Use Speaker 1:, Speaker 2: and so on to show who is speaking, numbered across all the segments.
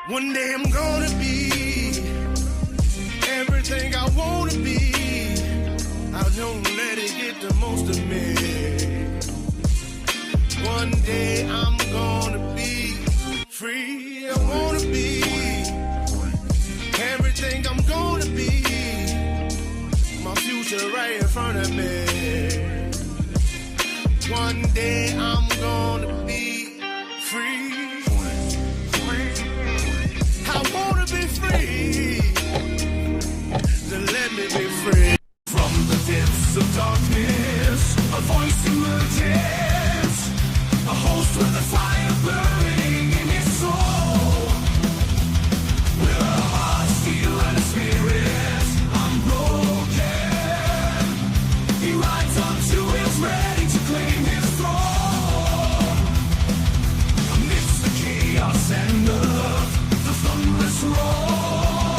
Speaker 1: One day I'm gonna be everything I wanna be. I don't let it get the most of me. One day I'm gonna be free. I wanna be everything I'm gonna be. My future right in front of me. One day I'm gonna be free. I wanna be free, then let me be free. From the depths of darkness, a voice emerges, a host with a fire burning in his soul. With a heart, steel and a spirit unbroken, he rides on two wheels ready to claim his throne. Amidst the chaos and the thunderous roar,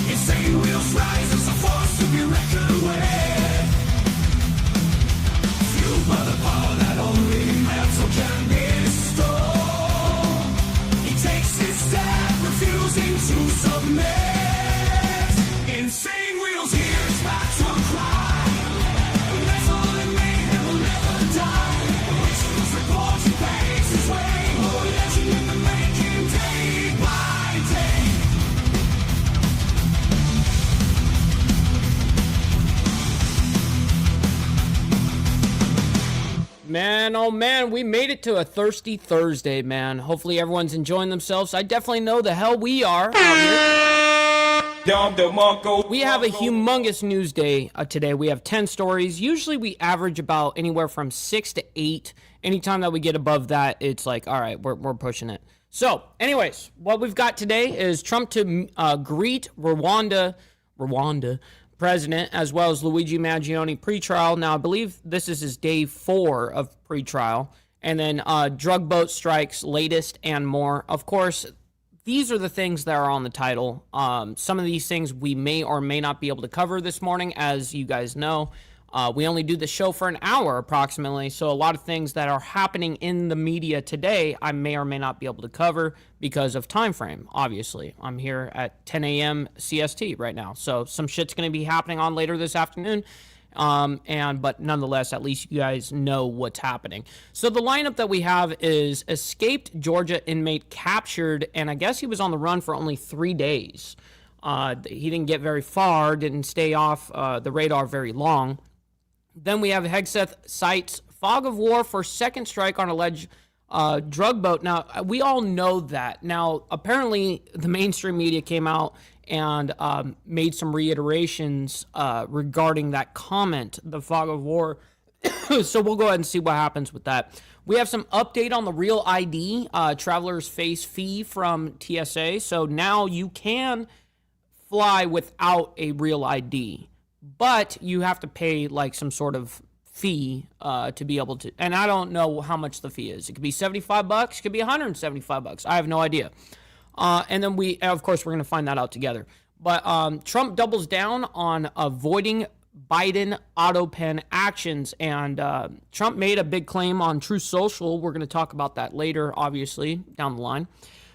Speaker 1: insane wheels rise as a force to be reckoned with. Fueled by the power that only metal can bestow, he takes his stand, refusing to submit. Insane wheels hear his battle cry. Metal and mayhem will never die. Rituals report he pays his way. Oh, legend in the making, day by day.
Speaker 2: Man, oh man, we made it to a thirsty Thursday, man. Hopefully everyone's enjoying themselves. I definitely know the hell we are out here. We have a humongous news day today. We have 10 stories. Usually we average about anywhere from 6 to 8. Anytime that we get above that, it's like, all right, we're pushing it. So, anyways, what we've got today is Trump to greet Rwanda president, as well as Luigi Mangione pretrial. Now, I believe this is his day 4 of pretrial. And then drug boat strikes, latest, and more. Of course, these are the things that are on the title. Some of these things we may or may not be able to cover this morning, as you guys know. We only do the show for an hour approximately, so a lot of things that are happening in the media today I may or may not be able to cover because of time frame, obviously. I'm here at 10 a.m. CST right now, so some shit's going to be happening on later this afternoon, but nonetheless, at least you guys know what's happening. So the lineup that we have is escaped Georgia inmate captured, and I guess he was on the run for only 3 days. He didn't get very far, didn't stay off the radar very long. Then we have Hegseth cites fog of war for second strike on alleged drug boat. Now, we all know that. Now, apparently, the mainstream media came out and made some reiterations regarding that comment, the fog of war. So we'll go ahead and see what happens with that. We have some update on the Real ID. Travelers face fee from TSA. So now you can fly without a Real ID. But you have to pay like some sort of fee to be able to, and I don't know how much the fee is. It could be $75, it could be $175. I have no idea. And then of course, we're going to find that out together. But Trump doubles down on avoiding Biden auto pen actions, and Trump made a big claim on Truth Social. We're going to talk about that later, obviously, down the line.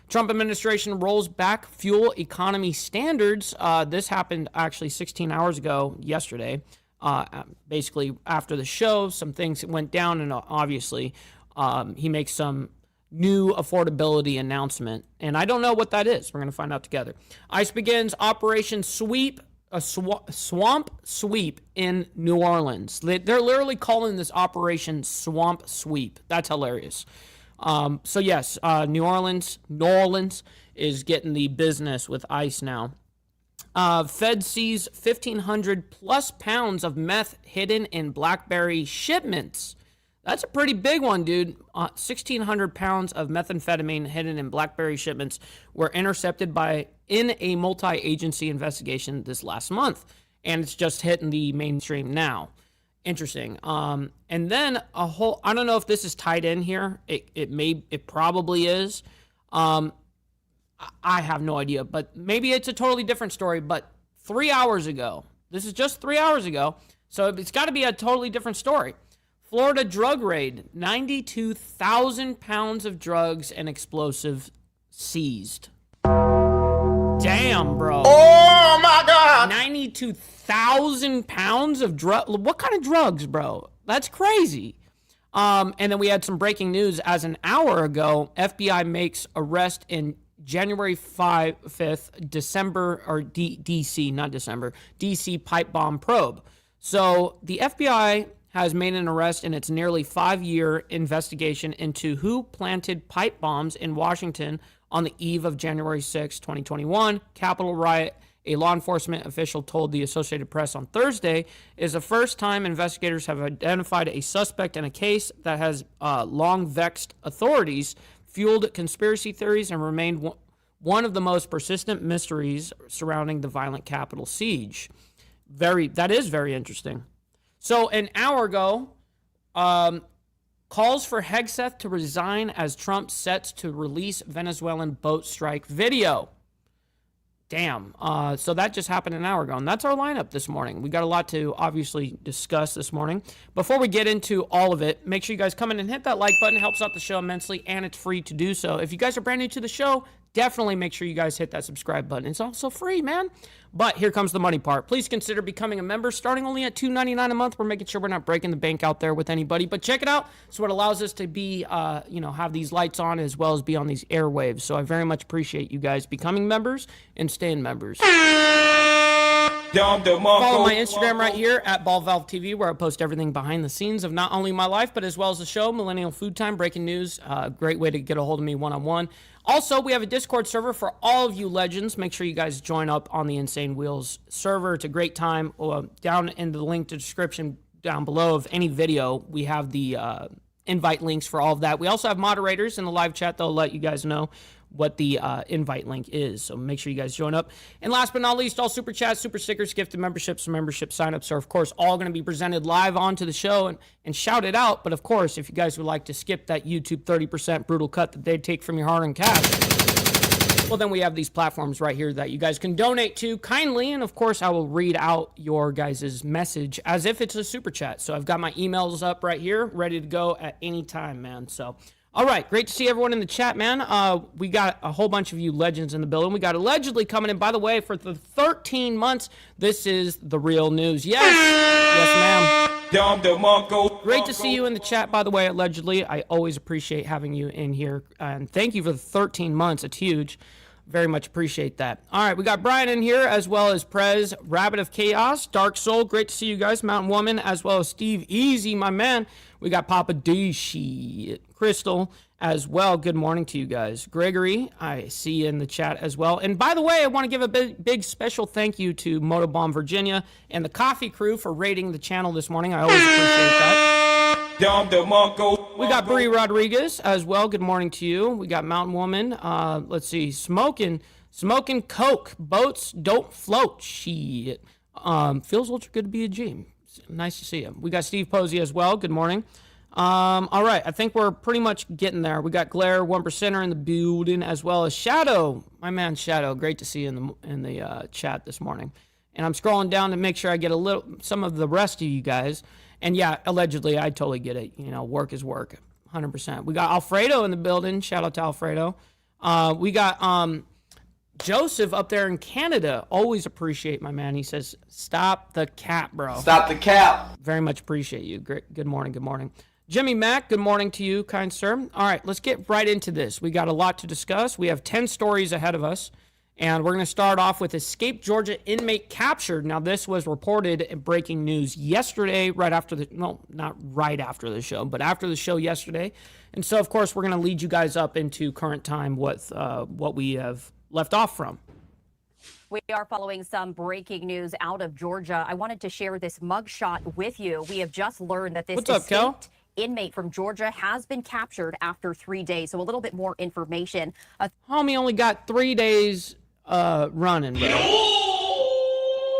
Speaker 2: Trump administration rolls back fuel economy standards. This happened actually 16 hours ago yesterday. Basically, after the show, some things went down, and obviously, he makes some new affordability announcement. And I don't know what that is. We're going to find out together. ICE begins Operation Sweep, a swamp sweep in New Orleans. They're literally calling this Operation Swamp Sweep. That's hilarious. So yes, New Orleans is getting the business with ICE now. Fed sees 1,500 plus pounds of meth hidden in BlackBerry shipments. That's a pretty big one, dude. 1,600 pounds of methamphetamine hidden in BlackBerry shipments were intercepted in a multi-agency investigation this last month, and it's just hitting the mainstream now. Interesting. And then I don't know if this is tied in here. It probably is. I have no idea, but maybe it's a totally different story. But 3 hours ago, this is just 3 hours ago, so it's got to be a totally different story. Florida drug raid, 92,000 pounds of drugs and explosives seized. Damn, bro.
Speaker 3: Oh my God.
Speaker 2: 92,000 pounds of drug. What kind of drugs, bro? That's crazy. And then we had some breaking news as an hour ago. FBI makes arrest in January 5th, December, or DC, not December, DC pipe bomb probe. So the FBI has made an arrest in its nearly 5-year investigation into who planted pipe bombs in Washington on the eve of January 6, 2021, Capitol riot. A law enforcement official told the Associated Press on Thursday is the first time investigators have identified a suspect in a case that has long vexed authorities, fueled conspiracy theories, and remained one of the most persistent mysteries surrounding the violent Capitol siege. That is very interesting. So an hour ago, calls for Hegseth to resign as Trump sets to release Venezuelan boat strike video. Damn. So that just happened an hour ago, and that's our lineup this morning. We got a lot to obviously discuss this morning. Before we get into all of it, make sure you guys come in and hit that like button. It helps out the show immensely, and it's free to do so. If you guys are brand new to the show, definitely make sure you guys hit that subscribe button. It's also free, man. But here comes the money part. Please consider becoming a member starting only at $2.99 a month. We're making sure we're not breaking the bank out there with anybody. But check it out. It's what allows us to be, have these lights on as well as be on these airwaves. So I very much appreciate you guys becoming members and staying members. Follow my Instagram right here at BallValveTV, where I post everything behind the scenes of not only my life, but as well as the show, Millennial Food Time, breaking news. Great way to get a hold of me one-on-one. Also, we have a Discord server for all of you legends. Make sure you guys join up on the Insane Wheels server. It's a great time. Down in the link to description down below of any video, we have the invite links for all of that. We also have moderators in the live chat. They'll let you guys know what the invite link is. So make sure you guys join up. And last but not least, all super chats, super stickers, gifted memberships, and membership signups are, of course, all going to be presented live onto the show and shouted out. But, of course, if you guys would like to skip that YouTube 30% brutal cut that they take from your hard-earned cash, well, then we have these platforms right here that you guys can donate to kindly. And, of course, I will read out your guys' message as if it's a super chat. So I've got my emails up right here, ready to go at any time, man. So all right, great to see everyone in the chat, man. We got a whole bunch of you legends in the building. We got allegedly coming in. By the way, for the 13 months, this is the real news. Yes, ma'am. Great to see you in the chat, by the way, allegedly. I always appreciate having you in here. And thank you for the 13 months. It's huge. Very much appreciate that. All right, we got Brian in here, as well as Prez, Rabbit of Chaos, Dark Soul. Great to see you guys. Mountain Woman, as well as Steve Easy, my man. We got Papa Dishi, Crystal, as well. Good morning to you guys. Gregory, I see you in the chat as well. And by the way, I want to give a big special thank you to Motobomb Virginia and the coffee crew for rating the channel this morning. I always appreciate that. We got Bree Rodriguez as well. Good morning to you. We got Mountain Woman. Let's see. Smoking Coke. Boats don't float. Shit. Feels ultra good to be a G. Nice to see you. We got Steve Posey as well. Good morning. All right. I think we're pretty much getting there. We got Glare, 1%er in the building, as well as Shadow. My man Shadow. Great to see you in the chat this morning. And I'm scrolling down to make sure I get some of the rest of you guys. And yeah, allegedly, I totally get it. You know, work is work, 100%. We got Alfredo in the building. Shout out to Alfredo. We got Joseph up there in Canada. Always appreciate my man. He says, "Stop the cap, bro."
Speaker 3: Stop the cap.
Speaker 2: Very much appreciate you. Great. Good morning. Good morning. Jimmy Mack, good morning to you, kind sir. All right, let's get right into this. We got a lot to discuss. We have 10 stories ahead of us. And we're going to start off with escaped Georgia inmate captured. Now, this was reported in breaking news yesterday, not right after the show, but after the show yesterday. And so, of course, we're going to lead you guys up into current time with what we have left off from.
Speaker 4: We are following some breaking news out of Georgia. I wanted to share this mugshot with you. We have just learned that this escaped inmate from Georgia has been captured after 3 days. So a little bit more information.
Speaker 2: Homie only got 3 days running, bro.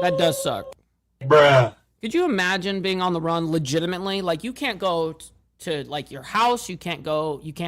Speaker 2: That does suck.
Speaker 3: Bruh.
Speaker 2: Could you imagine being on the run legitimately? Like, you can't go to like your house. You can't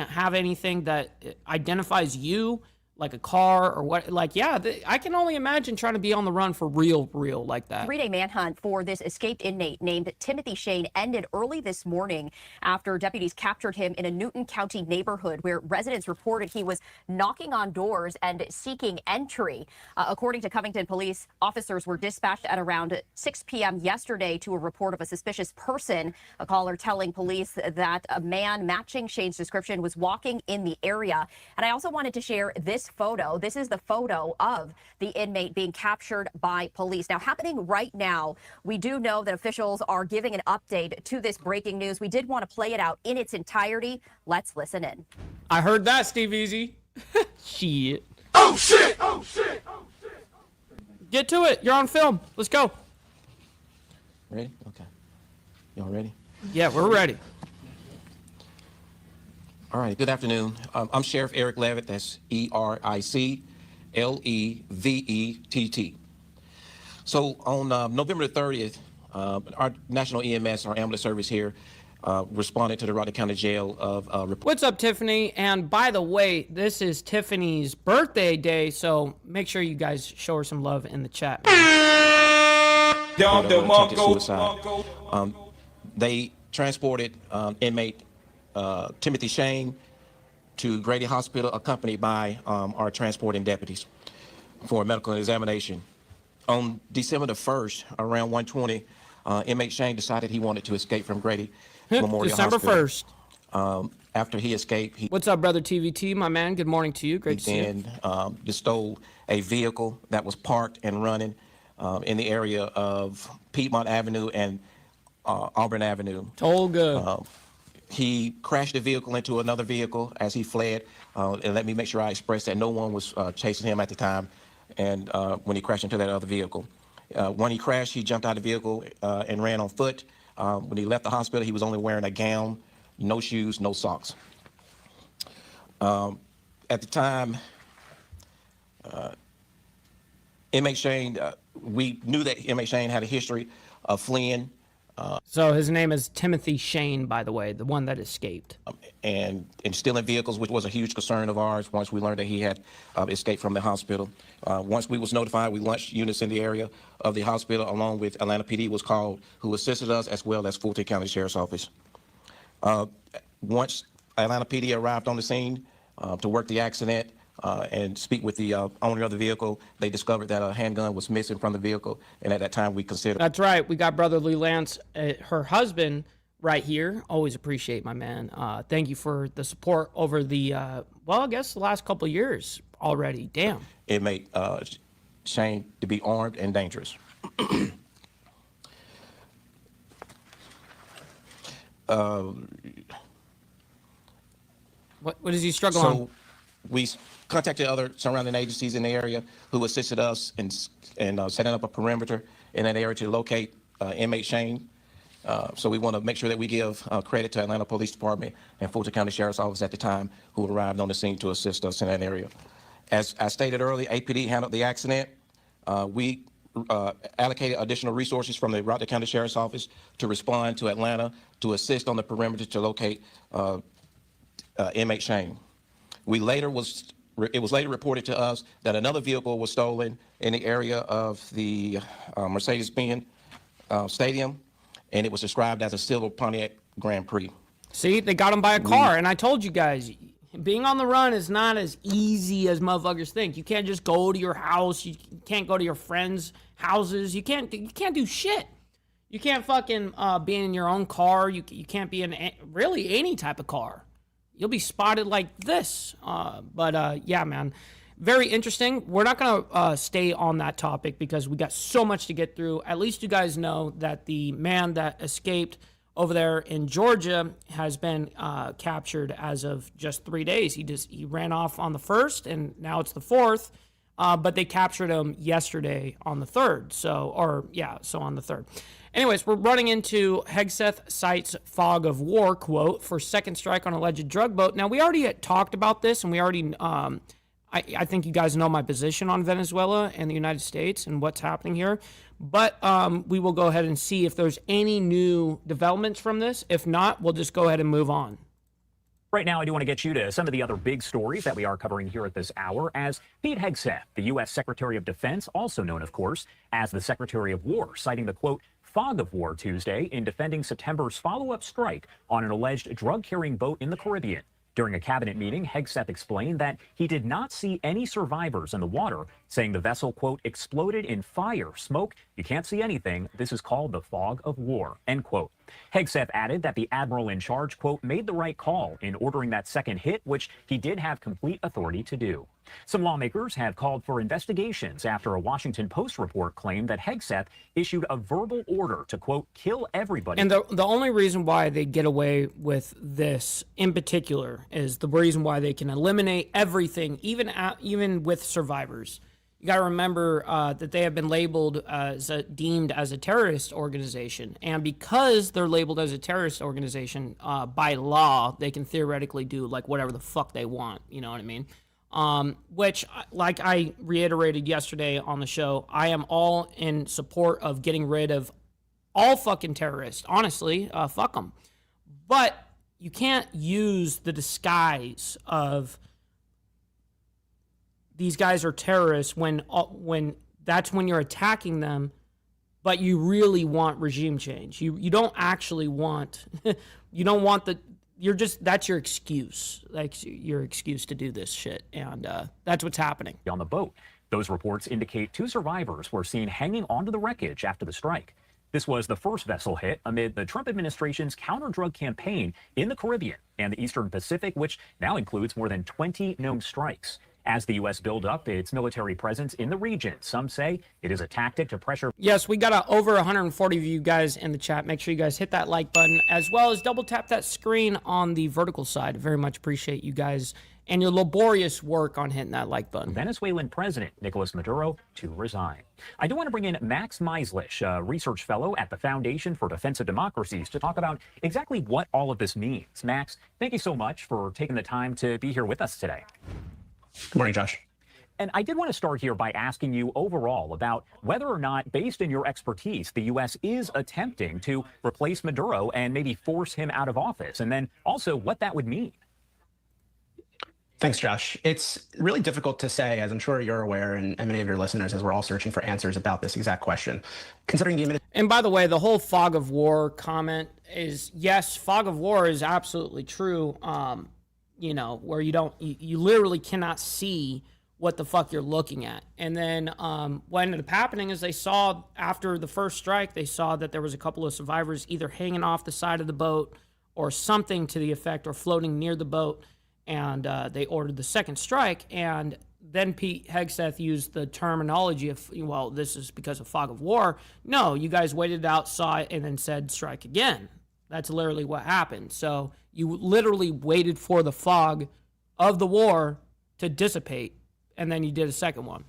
Speaker 2: have anything that identifies you. like a car or what? Like, yeah, I can only imagine trying to be on the run for real like that.
Speaker 4: Three-day manhunt for this escaped inmate named Timothy Shane ended early this morning after deputies captured him in a Newton County neighborhood where residents reported he was knocking on doors and seeking entry. According to Covington police, officers were dispatched at around 6 p.m. yesterday to a report of a suspicious person. A caller telling police that a man matching Shane's description was walking in the area. And I also wanted to share this photo. This is the photo of the inmate being captured by police. Now, happening right now, we do know that officials are giving an update to this breaking news. We did want to play it out in its entirety. Let's listen in.
Speaker 2: I heard that, Steve Easy. Shit.
Speaker 3: Oh shit! Oh shit! Oh shit!
Speaker 2: Get to it. You're on film. Let's go.
Speaker 5: Ready? Okay. Y'all ready?
Speaker 2: Yeah, we're ready.
Speaker 5: All right. Good afternoon. I'm Sheriff Eric Levitt. That's EricLevetT. So on November the 30th, our national EMS, our ambulance service here, responded to the Rwanda County Jail of
Speaker 2: What's up, Tiffany? And by the way, this is Tiffany's birthday day, so make sure you guys show her some love in the chat.
Speaker 5: attempted suicide. They transported inmate Timothy Shane to Grady Hospital, accompanied by our transporting deputies for a medical examination. On December the 1st, around 1:20, inmate Shane decided he wanted to escape from Grady Memorial
Speaker 2: December
Speaker 5: Hospital.
Speaker 2: 1st.
Speaker 5: After he escaped,
Speaker 2: What's up, brother TVT, my man? Good morning to you. Great to see you.
Speaker 5: then stole a vehicle that was parked and running in the area of Piedmont Avenue and Auburn Avenue.
Speaker 2: Tolga.
Speaker 5: He crashed the vehicle into another vehicle as he fled. And let me make sure I express that no one was chasing him at the time. And when he crashed into that other vehicle, when he crashed, he jumped out of the vehicle and ran on foot. When he left the hospital, he was only wearing a gown, no shoes, no socks. At the time, inmate Shane, we knew that inmate Shane had a history of fleeing.
Speaker 2: So his name is Timothy Shane, by the way, the one that escaped.
Speaker 5: And stealing vehicles, which was a huge concern of ours once we learned that he had escaped from the hospital. Once we was notified, we launched units in the area of the hospital, along with Atlanta PD was called, who assisted us, as well as Fulton County Sheriff's Office. Once Atlanta PD arrived on the scene to work the accident and speak with the owner of the vehicle, they discovered that a handgun was missing from the vehicle, and at that time we considered...
Speaker 2: That's right. We got Brotherly Lance, her husband, right here. Always appreciate my man. Thank you for the support over the, well, I guess the last couple of years already. Damn.
Speaker 5: Inmate Shane to be armed and dangerous.
Speaker 2: What does he struggle on?
Speaker 5: So we contacted other surrounding agencies in the area who assisted us in setting up a perimeter in that area to locate inmate Shane. So we want to make sure that we give credit to Atlanta Police Department and Fulton County Sheriff's Office at the time, who arrived on the scene to assist us in that area. As I stated earlier, APD handled the accident. We allocated additional resources from the Rwanda County Sheriff's Office to respond to Atlanta to assist on the perimeter to locate inmate Shane. It was later reported to us that another vehicle was stolen in the area of the Mercedes-Benz Stadium, and it was described as a silver Pontiac Grand Prix.
Speaker 2: See, they got him by a car, and I told you guys, being on the run is not as easy as motherfuckers think. You can't just go to your house. You can't go to your friends' houses. You can't do shit. You can't fucking be in your own car. You can't be in really any type of car. You'll be spotted like this. Yeah, man, very interesting. We're not going to stay on that topic because we got so much to get through. At least you guys know that the man that escaped over there in Georgia has been captured as of just 3 days. He ran off on the 1st, and now it's the 4th. But they captured him yesterday on the 3rd. So on the 3rd. Anyways, we're running into Hegseth cites fog of war quote for second strike on alleged drug boat. Now, we already had talked about this, and we already, I think you guys know my position on Venezuela and the United States and what's happening here. But we will go ahead and see if there's any new developments from this. If not, we'll just go ahead and move on.
Speaker 6: Right now, I do want to get you to some of the other big stories that we are covering here at this hour, as Pete Hegseth, the U.S. Secretary of Defense, also known, of course, as the Secretary of War, citing the, quote, fog of war Tuesday in defending September's follow-up strike on an alleged drug-carrying boat in the Caribbean. During a cabinet meeting, Hegseth explained that he did not see any survivors in the water, saying the vessel, quote, exploded in fire, smoke, you can't see anything. This is called the fog of war, end quote. Hegseth added that the admiral in charge, quote, made the right call in ordering that second hit, which he did have complete authority to do. Some lawmakers have called for investigations after a Washington Post report claimed that Hegseth issued a verbal order to, quote, kill everybody.
Speaker 2: And the only reason why they get away with this in particular is the reason why they can eliminate everything, even with survivors. You got to remember that they have been labeled deemed as a terrorist organization. And because they're labeled as a terrorist organization, by law, they can theoretically do like whatever the fuck they want. You know what I mean? Which, like I reiterated yesterday on the show, I am all in support of getting rid of all fucking terrorists. Honestly, fuck them. But you can't use the disguise of these guys are terrorists when that's when you're attacking them, but you really want regime change. You don't actually want, you don't want that's your excuse, like your excuse to do this shit. And that's what's happening.
Speaker 6: On the boat, those reports indicate 2 survivors were seen hanging onto the wreckage after the strike. This was the first vessel hit amid the Trump administration's counter-drug campaign in the Caribbean and the Eastern Pacific, which now includes more than 20 known strikes. As the U.S. build up its military presence in the region, some say it is a tactic to pressure.
Speaker 2: Yes, we got over 140 of you guys in the chat. Make sure you guys hit that like button, as well as double tap that screen on the vertical side. Very much appreciate you guys and your laborious work on hitting that like button.
Speaker 6: Venezuelan President Nicolas Maduro to resign. I do want to bring in Max Meislich, a research fellow at the Foundation for Defense of Democracies, to talk about exactly what all of this means. Max, thank you so much for taking the time to be here with us today.
Speaker 7: Good morning, Josh.
Speaker 6: And I did want to start here by asking you overall about whether or not, based in your expertise, the U.S. is attempting to replace Maduro and maybe force him out of office, and then also what that would mean.
Speaker 7: Thanks, Josh. It's really difficult to say, as I'm sure you're aware, and many of your listeners, as we're all searching for answers about this exact question. Considering the
Speaker 2: And by the way, the whole fog of war comment is, yes, fog of war is absolutely true. You know, where you literally cannot see what the fuck you're looking at. And then what ended up happening is they saw, after the first strike, they saw that there was a couple of survivors either hanging off the side of the boat or something to the effect, or floating near the boat. And they ordered the second strike. And then Pete Hegseth used the terminology of, well, this is because of fog of war. No, you guys waited out, saw it, and then said strike again. That's literally what happened. So you literally waited for the fog of the war to dissipate, and then you did a second one.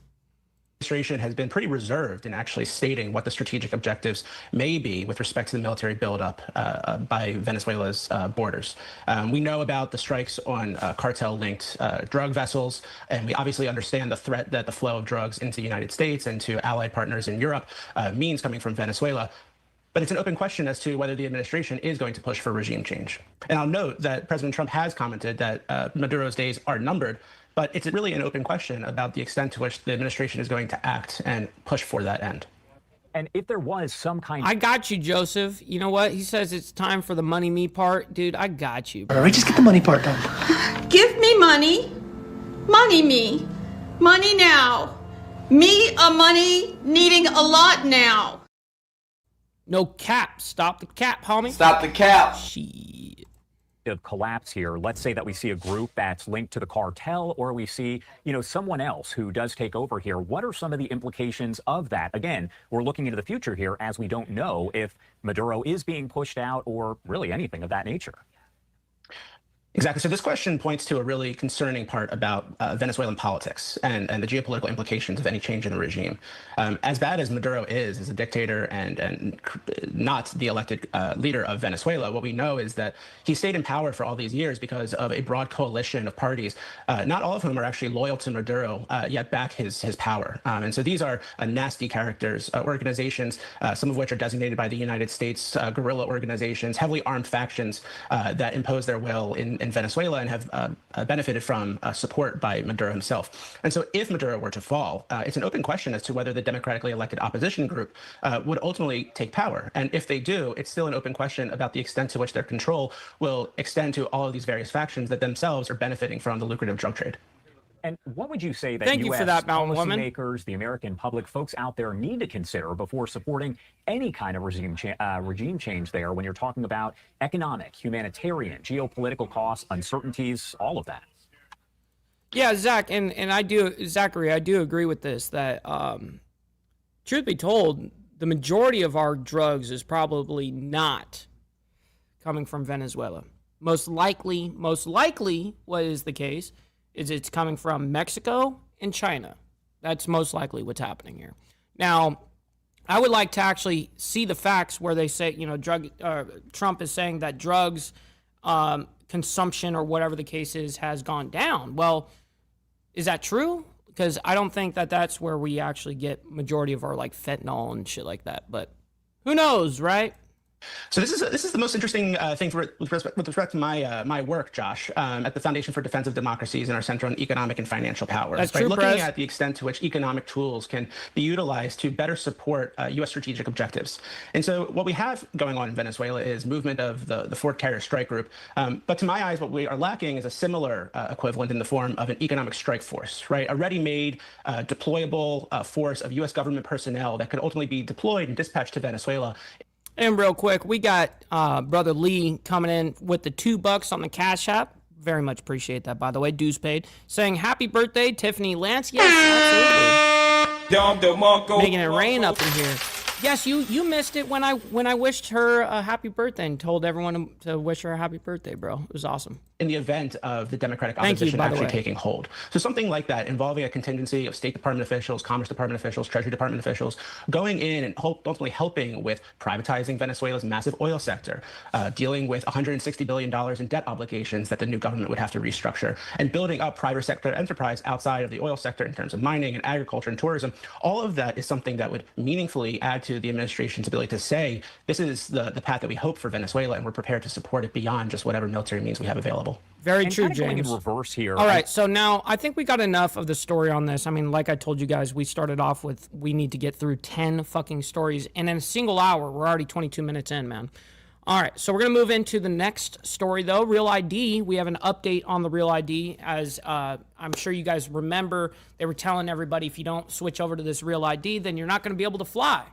Speaker 7: Administration has been pretty reserved in actually stating what the strategic objectives may be with respect to the military buildup by Venezuela's borders. We know about the strikes on cartel-linked drug vessels, and we obviously understand the threat that the flow of drugs into the United States and to allied partners in Europe means coming from Venezuela. But it's an open question as to whether the administration is going to push for regime change. And I'll note that President Trump has commented that Maduro's days are numbered, but it's really an open question about the extent to which the administration is going to act and push for that end.
Speaker 6: And if there was some kind
Speaker 2: I got you, Joseph. You know what? He says it's time for the money me part. Dude, I got you.
Speaker 8: All right, just get the money part done.
Speaker 9: Give me money. Money me. Money now. Me a money needing a lot now.
Speaker 2: No cap. Stop the cap, homie.
Speaker 3: Stop the cap.
Speaker 2: Shit.
Speaker 6: of collapse here. Let's say that we see a group that's linked to the cartel, or we see, someone else who does take over here. What are some of the implications of that? Again, we're looking into the future here, as we don't know if Maduro is being pushed out or really anything of that nature.
Speaker 7: Exactly. So this question points to a really concerning part about Venezuelan politics and the geopolitical implications of any change in the regime. As bad as Maduro is as a dictator and not the elected leader of Venezuela, what we know is that he stayed in power for all these years because of a broad coalition of parties, not all of whom are actually loyal to Maduro, yet back his power. And so these are nasty characters, organizations, some of which are designated by the United States, guerrilla organizations, heavily armed factions that impose their will in in Venezuela and have benefited from support by Maduro himself. And so if Maduro were to fall, it's an open question as to whether the democratically elected opposition group would ultimately take power. And if they do, it's still an open question about the extent to which their control will extend to all of these various factions that themselves are benefiting from the lucrative drug trade.
Speaker 6: And what would you say that
Speaker 2: Thank you
Speaker 6: U.S.
Speaker 2: for that, Mountain Woman.
Speaker 6: policymakers, the American public, folks out there need to consider before supporting any kind of regime change there when you're talking about economic, humanitarian, geopolitical costs, uncertainties, all of that?
Speaker 2: Yeah, Zach, and Zachary, I do agree with this, that truth be told, the majority of our drugs is probably not coming from Venezuela. Most likely, what is the case is it's coming from Mexico and China. That's most likely what's happening here. Now, I would like to actually see the facts where they say, Trump is saying that drugs consumption or whatever the case is has gone down. Well, is that true? Because I don't think that that's where we actually get majority of our like fentanyl and shit like that. But who knows, right?
Speaker 7: So this is the most interesting thing with respect to my work, Josh, at the Foundation for Defense of Democracies and our Center on Economic and Financial Power.
Speaker 2: That's
Speaker 7: by
Speaker 2: true,
Speaker 7: looking
Speaker 2: Prez.
Speaker 7: at the extent to which economic tools can be utilized to better support U.S. strategic objectives. And so what we have going on in Venezuela is movement of the Ford Carrier Strike Group. But to my eyes, what we are lacking is a similar equivalent in the form of an economic strike force, right? A ready-made, deployable force of U.S. government personnel that could ultimately be deployed and dispatched to Venezuela.
Speaker 2: And real quick, we got Brother Lee coming in with the $2 on the Cash App. Very much appreciate that, by the way. Dues paid. Saying happy birthday, Tiffany Lance. Yes, absolutely. Making it rain up in here. Yes, you missed it when I wished her a happy birthday and told everyone to wish her a happy birthday, bro. It was awesome.
Speaker 7: In the event of the Democratic opposition actually taking hold. So something like that involving a contingency of State Department officials, Commerce Department officials, Treasury Department officials, going in and ultimately helping with privatizing Venezuela's massive oil sector, dealing with $160 billion in debt obligations that the new government would have to restructure, and building up private sector enterprise outside of the oil sector in terms of mining and agriculture and tourism. All of that is something that would meaningfully add to the administration's ability to say, this is the path that we hope for Venezuela, and we're prepared to support it beyond just whatever military means we have available.
Speaker 2: Very
Speaker 6: and
Speaker 2: true,
Speaker 6: kind of
Speaker 2: James.
Speaker 6: Going in reverse here.
Speaker 2: All right, so now I think we got enough of the story on this. I mean, like I told you guys, we started off with we need to get through 10 fucking stories, and in a single hour, we're already 22 minutes in, man. All right, so we're going to move into the next story, though. Real ID, we have an update on the Real ID. As I'm sure you guys remember, they were telling everybody if you don't switch over to this Real ID, then you're not going to be able to fly.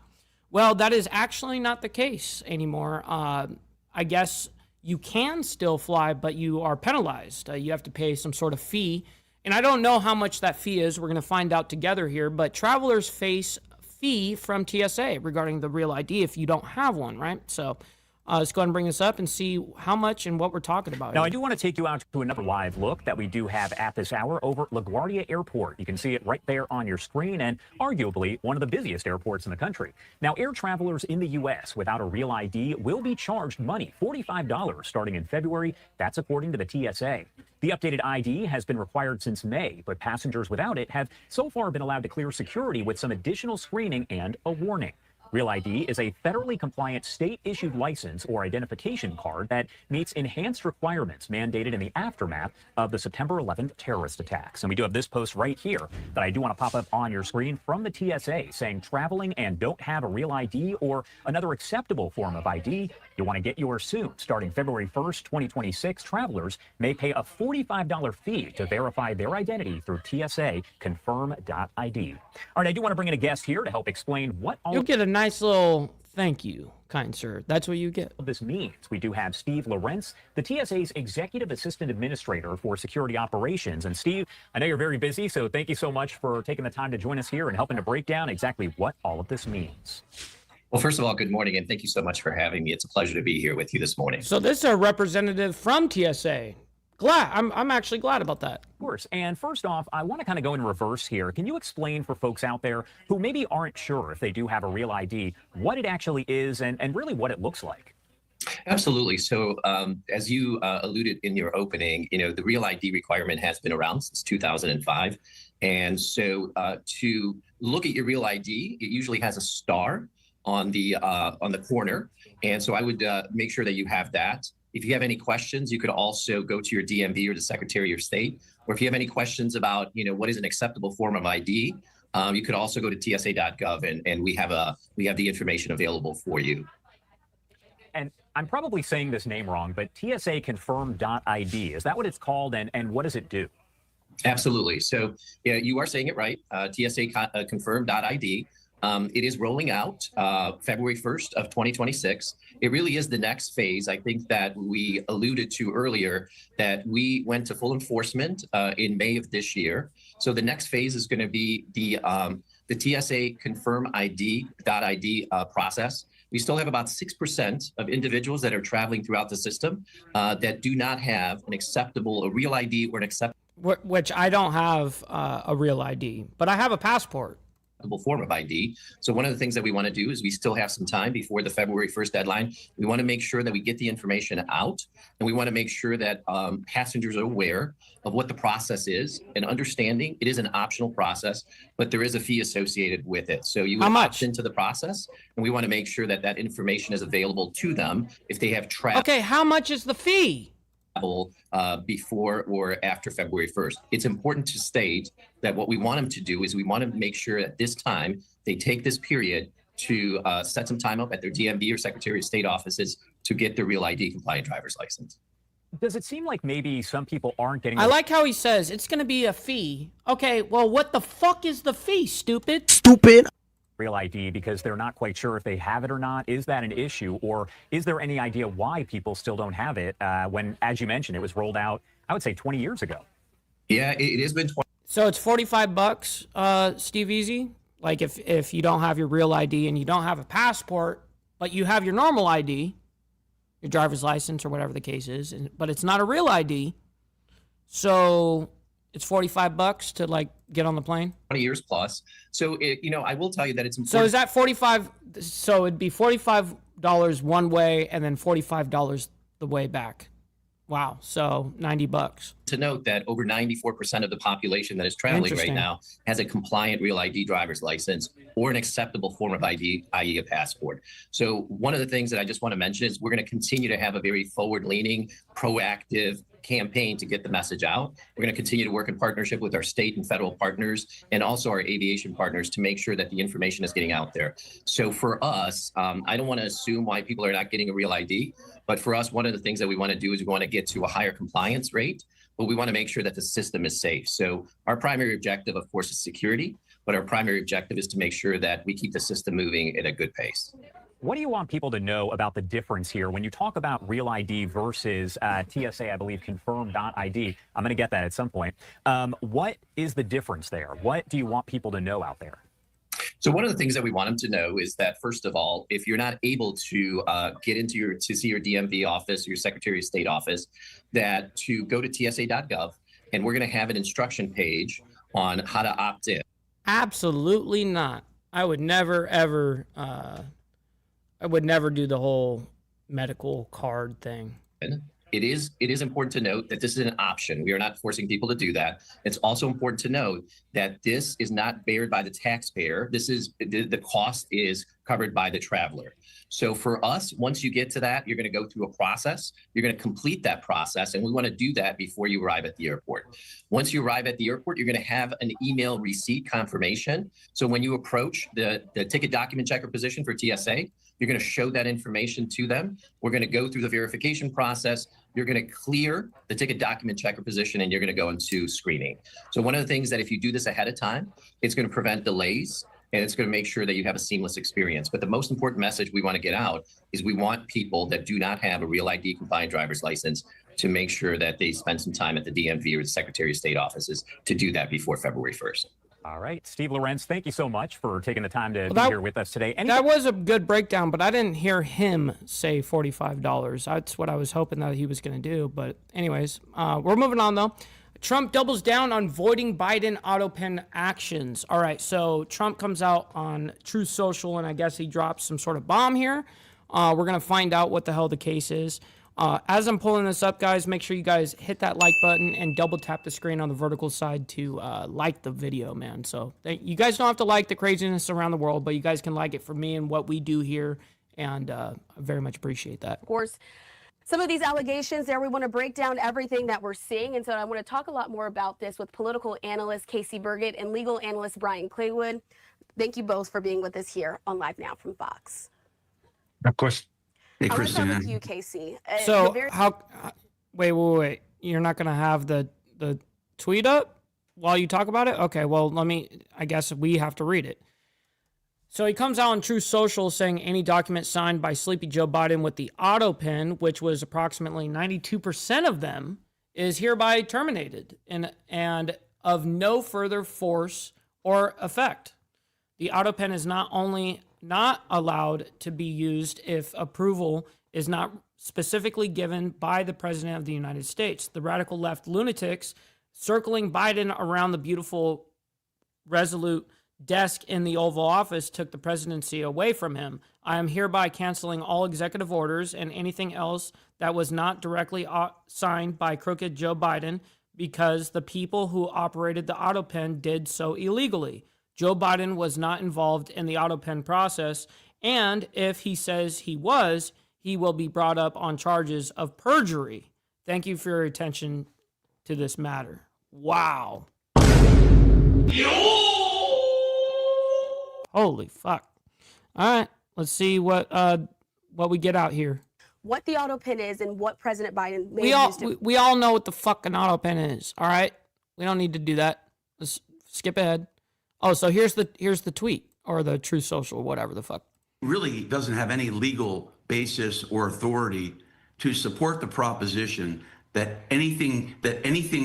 Speaker 2: Well, that is actually not the case anymore. I guess you can still fly, but you are penalized. You have to pay some sort of fee. And I don't know how much that fee is. We're going to find out together here. But travelers face fee from TSA regarding the Real ID if you don't have one, right? So let's go ahead and bring this up and see how much and what we're talking about.
Speaker 6: Now,
Speaker 2: here.
Speaker 6: I do want to take you out to another live look that we do have at this hour over at LaGuardia Airport. You can see it right there on your screen, and arguably one of the busiest airports in the country. Now, air travelers in the U.S. without a Real ID will be charged money, $45 starting in February. That's according to the TSA. The updated ID has been required since May, but passengers without it have so far been allowed to clear security with some additional screening and a warning. Real ID is a federally compliant state-issued license or identification card that meets enhanced requirements mandated in the aftermath of the September 11th terrorist attacks. And we do have this post right here that I do want to pop up on your screen from the TSA saying traveling and don't have a Real ID or another acceptable form of ID, you want to get yours soon. Starting February 1st, 2026, travelers may pay a $45 fee to verify their identity through TSA confirm.id. All right, I do want to bring in a guest here to help explain what all
Speaker 2: You'll get a nice little thank you, kind sir. That's what you get.
Speaker 6: This means. We do have Steve Lawrence, the TSA's Executive Assistant Administrator for Security Operations. And Steve, I know you're very busy, so thank you so much for taking the time to join us here and helping to break down exactly what all of this means.
Speaker 10: Well, first of all, good morning, and thank you so much for having me. It's a pleasure to be here with you this morning.
Speaker 2: So this is a representative from TSA. Glad. I'm actually glad about that.
Speaker 6: Of course. And first off, I want to kind of go in reverse here. Can you explain for folks out there who maybe aren't sure if they do have a Real ID, what it actually is and really what it looks like?
Speaker 10: Absolutely. So as you alluded in your opening, the Real ID requirement has been around since 2005. And so to look at your Real ID, it usually has a star on the corner. And so I would make sure that you have that. If you have any questions, you could also go to your DMV or the Secretary of State. Or if you have any questions about, what is an acceptable form of ID, you could also go to tsa.gov, and we have the information available for you.
Speaker 6: And I'm probably saying this name wrong, but TSA Confirm.ID, is that what it's called, and what does it do?
Speaker 10: Absolutely. So yeah, you are saying it right. TSA Confirm.ID. It is rolling out February 1st of 2026. It really is the next phase. I think that we alluded to earlier that we went to full enforcement in May of this year. So the next phase is going to be the TSA Confirm.ID process. We still have about 6% of individuals that are traveling throughout the system that do not have a real ID or an acceptable.
Speaker 2: Which I don't have a real ID, but I have a passport.
Speaker 10: Form of ID. So one of the things that we want to do is we still have some time before the February 1st deadline. We want to make sure that we get the information out, and we want to make sure that passengers are aware of what the process is and understanding it is an optional process, but there is a fee associated with it. So you would opt into the process, and we want to make sure that that information is available to them if they have traveled.
Speaker 2: Okay, how much is the fee?
Speaker 10: Before or after February 1st. It's important to state that what we want them to do is we want to make sure at this time they take this period to set some time up at their DMV or Secretary of State offices to get their real ID compliant driver's license.
Speaker 6: Does it seem like maybe some people aren't getting...
Speaker 2: I like how he says it's going to be a fee. Okay, well, what the fuck is the fee, stupid?
Speaker 6: Stupid. Real ID because they're not quite sure if they have it or not. Is that an issue, or is there any idea why people still don't have it when, as you mentioned, it was rolled out, I would say 20 years ago?
Speaker 10: Yeah, it has been 20.
Speaker 2: So it's $45, Steve Easy. Like if you don't have your real ID and you don't have a passport, but you have your normal ID, your driver's license or whatever the case is, but it's not a real ID. So it's $45 to like get on the plane.
Speaker 10: 20 years plus. So I will tell you that it's important.
Speaker 2: So is that 45? So it'd be $45 one way and then $45 the way back. Wow. So $90.
Speaker 10: To note that over 94% of the population that is traveling right now has a compliant real ID driver's license or an acceptable form of ID, i.e. a passport. So one of the things that I just want to mention is we're going to continue to have a very forward-leaning, proactive campaign to get the message out. We're going to continue to work in partnership with our state and federal partners and also our aviation partners to make sure that the information is getting out there. So for us, I don't want to assume why people are not getting a real ID, but for us, one of the things that we want to do is we want to get to a higher compliance rate, but we want to make sure that the system is safe. So our primary objective, of course, is security, but our primary objective is to make sure that we keep the system moving at a good pace.
Speaker 6: What do you want people to know about the difference here when you talk about real ID versus TSA, I believe, Confirm.ID? I'm going to get that at some point. What is the difference there? What do you want people to know out there?
Speaker 10: So one of the things that we want them to know is that, first of all, if you're not able to get into to see your DMV office or your Secretary of State office, that to go to tsa.gov, and we're going to have an instruction page on how to opt in.
Speaker 2: Absolutely not. I would never, ever, I would never do the whole medical card thing.
Speaker 10: It is important to note that this is an option. We are not forcing people to do that. It's also important to note that this is not bared by the taxpayer. This is the cost is covered by the traveler. So for us, once you get to that, you're going to go through a process. You're going to complete that process, and we want to do that before you arrive at the airport. Once you arrive at the airport, you're going to have an email receipt confirmation. So when you approach the ticket document checker position for TSA, you're going to show that information to them. We're going to go through the verification process. You're going to clear the ticket document checker position, and you're going to go into screening. So one of the things that if you do this ahead of time, it's going to prevent delays, and it's going to make sure that you have a seamless experience. But the most important message we want to get out is we want people that do not have a real ID compliant driver's license to make sure that they spend some time at the DMV or the Secretary of State offices to do that before February 1st.
Speaker 6: All right. Steve Lorenz, thank you so much for taking the time to be here with us today.
Speaker 2: That was a good breakdown, but I didn't hear him say $45. That's what I was hoping that he was going to do. But anyways, we're moving on, though. Trump doubles down on voiding Biden auto pen actions. All right, so Trump comes out on Truth Social, and I guess he drops some sort of bomb here. We're going to find out what the hell the case is. As I'm pulling this up, guys, make sure you guys hit that like button and double tap the screen on the vertical side to like the video, man. So you guys don't have to like the craziness around the world, but you guys can like it for me and what we do here, and I very much appreciate that.
Speaker 4: Of course,
Speaker 11: Some of these allegations there, we want to break down everything that we're seeing. And so I want to talk a lot more about this with political analyst Casey Burgett and legal analyst Brian Claywood. Thank you both for being with us here on Live Now from Fox.
Speaker 12: Of course.
Speaker 11: Hey, I want to start with you, Casey.
Speaker 2: So wait. You're not going to have the tweet up while you talk about it? Okay, well, I guess we have to read it. So he comes out on Truth Social saying any document signed by Sleepy Joe Biden with the auto pen, which was approximately 92% of them, is hereby terminated and of no further force or effect. The auto pen is not only not allowed to be used if approval is not specifically given by the President of the United States. The radical left lunatics circling Biden around the beautiful, resolute desk in the Oval Office took the presidency away from him. I am hereby canceling all executive orders and anything else that was not directly signed by crooked Joe Biden because the people who operated the auto pen did so illegally. Joe Biden was not involved in the auto pen process, and if he says he was, he will be brought up on charges of perjury. Thank you for your attention to this matter. Wow. Holy fuck. All right, let's see what we get out here.
Speaker 11: What the auto pen is and what President Biden may
Speaker 2: we all know what the fucking auto pen is, all right? We don't need to do that. Let's skip ahead. Oh, so here's the tweet or the Truth Social, whatever the fuck.
Speaker 13: Really doesn't have any legal basis or authority to support the proposition that anything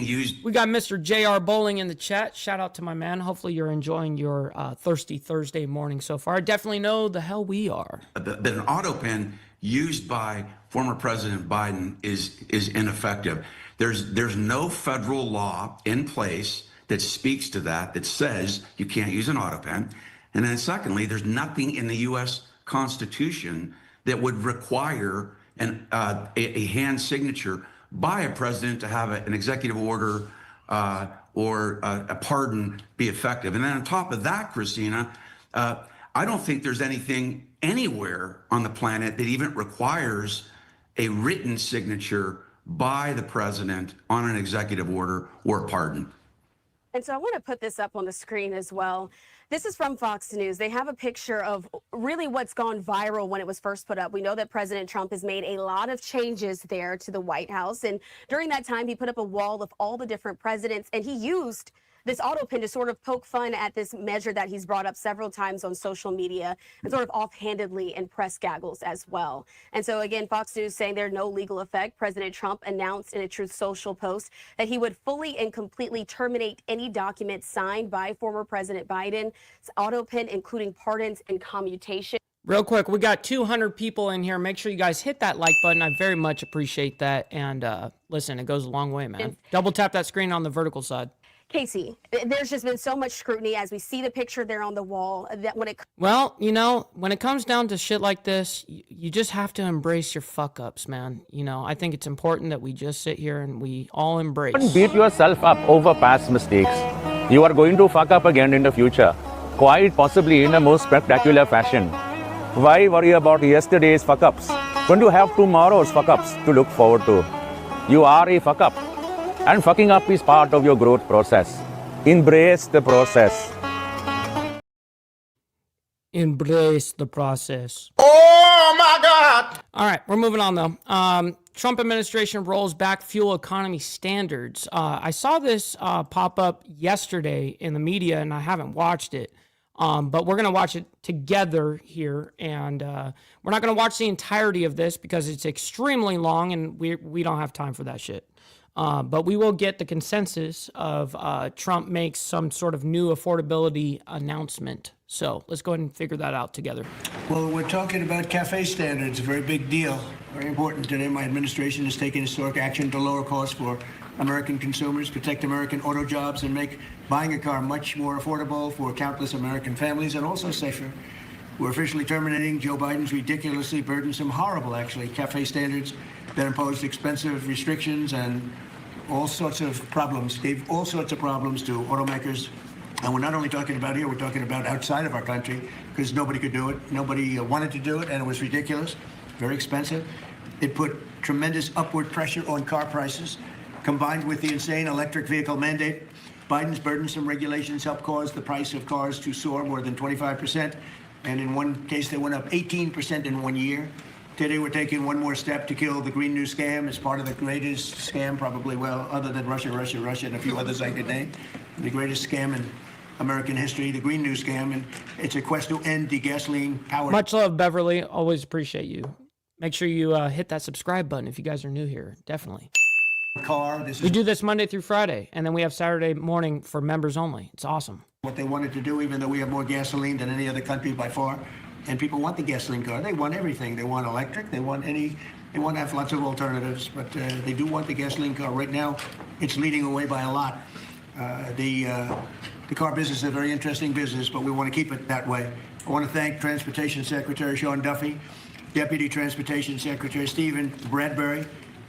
Speaker 13: used.
Speaker 2: We got Mr. J.R. Bowling in the chat. Shout out to my man. Hopefully you're enjoying your thirsty Thursday morning so far. I definitely know the hell we are.
Speaker 13: That an auto pen used by former President Biden is ineffective. There's no federal law in place that speaks to that says you can't use an auto pen. And then secondly, there's nothing in the U.S. Constitution that would require a hand signature by a president to have an executive order or a pardon be effective. And then on top of that, Christina, I don't think there's anything anywhere on the planet that even requires a written signature by the president on an executive order or a pardon.
Speaker 11: And so I want to put this up on the screen as well. This is from Fox News. They have a picture of really what's gone viral when it was first put up. We know that President Trump has made a lot of changes there to the White House. And during that time, he put up a wall of all the different presidents, and he used this auto pen to sort of poke fun at this measure that he's brought up several times on social media and sort of offhandedly in press gaggles as well. And so again, Fox News saying there's no legal effect. President Trump announced in a Truth Social post that he would fully and completely terminate any document signed by former President Biden's auto pen, including pardons and commutation.
Speaker 2: Real quick, we got 200 people in here. Make sure you guys hit that like button. I very much appreciate that. And listen, it goes a long way, man. Double tap that screen on the vertical side.
Speaker 11: Casey, there's just been so much scrutiny as we see the picture there on the wall that when it...
Speaker 2: Well, you know, when it comes down to shit like this, you just have to embrace your fuck-ups, man. You know, I think it's important that we just sit here and we all embrace.
Speaker 14: Don't beat yourself up over past mistakes. You are going to fuck up again in the future, quite possibly in a most spectacular fashion. Why worry about yesterday's fuck-ups when you have tomorrow's fuck-ups to look forward to? You are a fuck-up. And fucking up is part of your growth process. Embrace the process.
Speaker 2: Embrace the process.
Speaker 3: Oh my God!
Speaker 2: All right, we're moving on though. Trump administration rolls back fuel economy standards. I saw this pop up yesterday in the media, and I haven't watched it. But we're going to watch it together here, and we're not going to watch the entirety of this because it's extremely long, and we don't have time for that shit. But we will get the consensus of Trump makes some sort of new affordability announcement. So let's go ahead and figure that out together.
Speaker 15: Well, we're talking about cafe standards, a very big deal, very important today. My administration has taken historic action to lower costs for American consumers, protect American auto jobs, and make buying a car much more affordable for countless American families and also safer. We're officially terminating Joe Biden's ridiculously burdensome, horrible, actually, cafe standards that imposed expensive restrictions and all sorts of problems, gave all sorts of problems to automakers. And we're not only talking about here, we're talking about outside of our country, because nobody could do it. Nobody wanted to do it, and it was ridiculous, very expensive. It put tremendous upward pressure on car prices. Combined with the insane electric vehicle mandate, Biden's burdensome regulations helped cause the price of cars to soar more than 25%. And in one case, they went up 18% in 1 year. Today, we're taking one more step to kill the Green New Scam as part of the greatest scam, probably, well, other than Russia, and a few others I could name. The greatest scam in American history, the Green New Scam, and it's a quest to end the gasoline-powered...
Speaker 2: Much love, Beverly. Always appreciate you. Make sure you hit that subscribe button if you guys are new here. Definitely. We do this Monday through Friday, and then we have Saturday morning for members only. It's awesome.
Speaker 15: What they wanted to do, even though we have more gasoline than any other country by far, and people want the gasoline car. They want everything. They want electric. They want to have lots of alternatives, but they do want the gasoline car. Right now, it's leading away by a lot. The car business is a very interesting business, but we want to keep it that way. I want to thank Transportation Secretary Sean Duffy, Deputy Transportation Secretary Stephen Bradbury,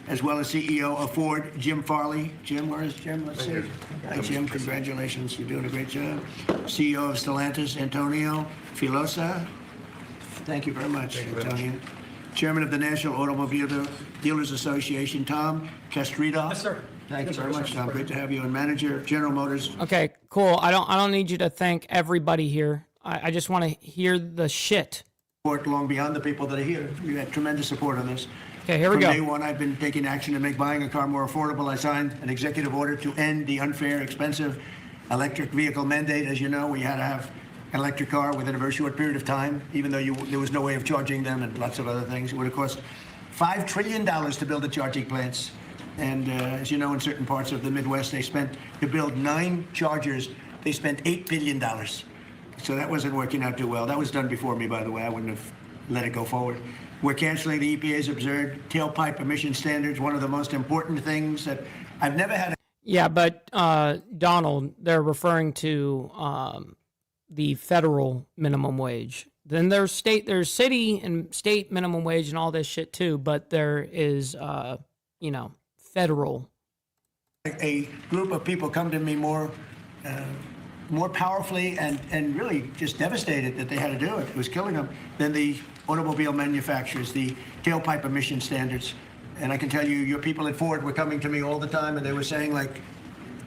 Speaker 15: as well as CEO of Ford, Jim Farley. Jim, where is Jim? Let's see. Hi, Jim. Congratulations. You're doing a great job. CEO of Stellantis, Antonio Filosa. Thank you very much, Antonio. Chairman of the National Automobile Dealers Association, Tom Castrito. Yes, sir. Thank you very much, Tom. Great to have you. And manager, General Motors.
Speaker 2: Okay, cool. I don't need you to thank everybody here. I just want to hear the shit.
Speaker 15: Support long beyond the people that are here. You had tremendous support on this.
Speaker 2: Okay, here we go.
Speaker 15: From day one, I've been taking action to make buying a car more affordable. I signed an executive order to end the unfair, expensive electric vehicle mandate. As you know, we had to have an electric car within a very short period of time, even though there was no way of charging them and lots of other things. It would have cost $5 trillion to build the charging plants. And as you know, in certain parts of the Midwest, to build 9 chargers, they spent $8 billion. So that wasn't working out too well. That was done before me, by the way. I wouldn't have let it go forward. We're canceling the EPA's absurd tailpipe emission standards, one of the most important things that I've never had.
Speaker 2: Yeah, but Donald, they're referring to the federal minimum wage. Then there's city and state minimum wage and all this shit too, but there is, federal.
Speaker 15: A group of people come to me more powerfully and really just devastated that they had to do it. It was killing them than the automobile manufacturers, the tailpipe emission standards. And I can tell you, your people at Ford were coming to me all the time, and they were saying, like,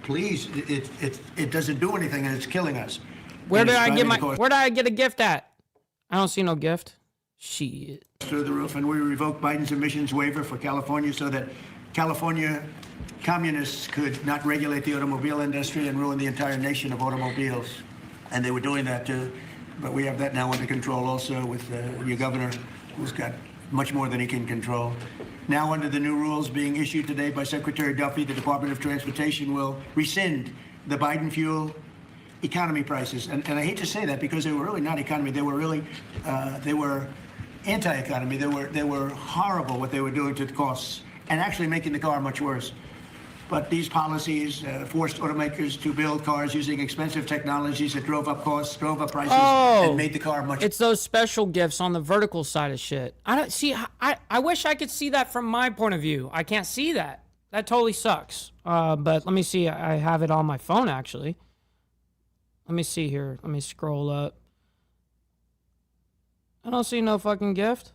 Speaker 15: please, it doesn't do anything, and it's killing us.
Speaker 2: Where did I get a gift at? I don't see no gift. Shit.
Speaker 15: Through the roof, and we revoked Biden's emissions waiver for California so that California communists could not regulate the automobile industry and ruin the entire nation of automobiles. And they were doing that too. But we have that now under control also with your governor, who's got much more than he can control. Now, under the new rules being issued today by Secretary Duffy, the Department of Transportation will rescind the Biden fuel economy prices. And I hate to say that because they were really not economy. They were really, they were anti-economy. They were horrible what they were doing to the costs and actually making the car much worse. But these policies forced automakers to build cars using expensive technologies that drove up costs, drove up prices, and made the car much.
Speaker 2: It's those special gifts on the vertical side of shit. I don't see. I wish I could see that from my point of view. I can't see that. That totally sucks. But let me see. I have it on my phone actually. Let me see here. Let me scroll up. I don't see no fucking gift.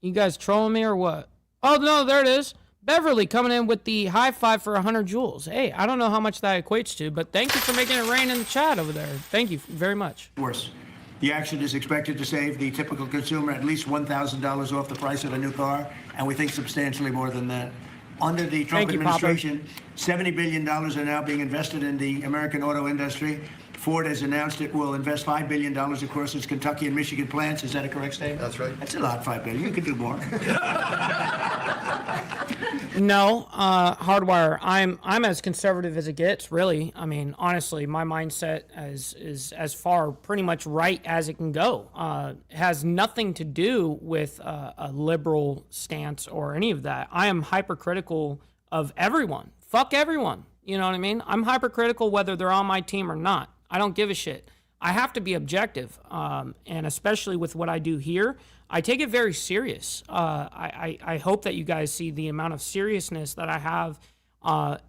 Speaker 2: You guys trolling me or what? Oh no, there it is. Beverly coming in with the high five for 100 joules. Hey, I don't know how much that equates to, but thank you for making it rain in the chat over there. Thank you very much.
Speaker 15: Worse. The action is expected to save the typical consumer at least $1,000 off the price of a new car, and we think substantially more than that. Under the Trump administration, $70 billion are now being invested in the American auto industry. Ford has announced it will invest $5 billion across its Kentucky and Michigan plants. Is that a correct statement?
Speaker 3: That's right.
Speaker 15: That's a lot, $5 billion. You could do more.
Speaker 2: No, Hardwire. I'm as conservative as it gets, really. I mean, honestly, my mindset is as far pretty much right as it can go. It has nothing to do with a liberal stance or any of that. I am hypercritical of everyone. Fuck everyone. You know what I mean? I'm hypercritical whether they're on my team or not. I don't give a shit. I have to be objective, and especially with what I do here, I take it very serious. I hope that you guys see the amount of seriousness that I have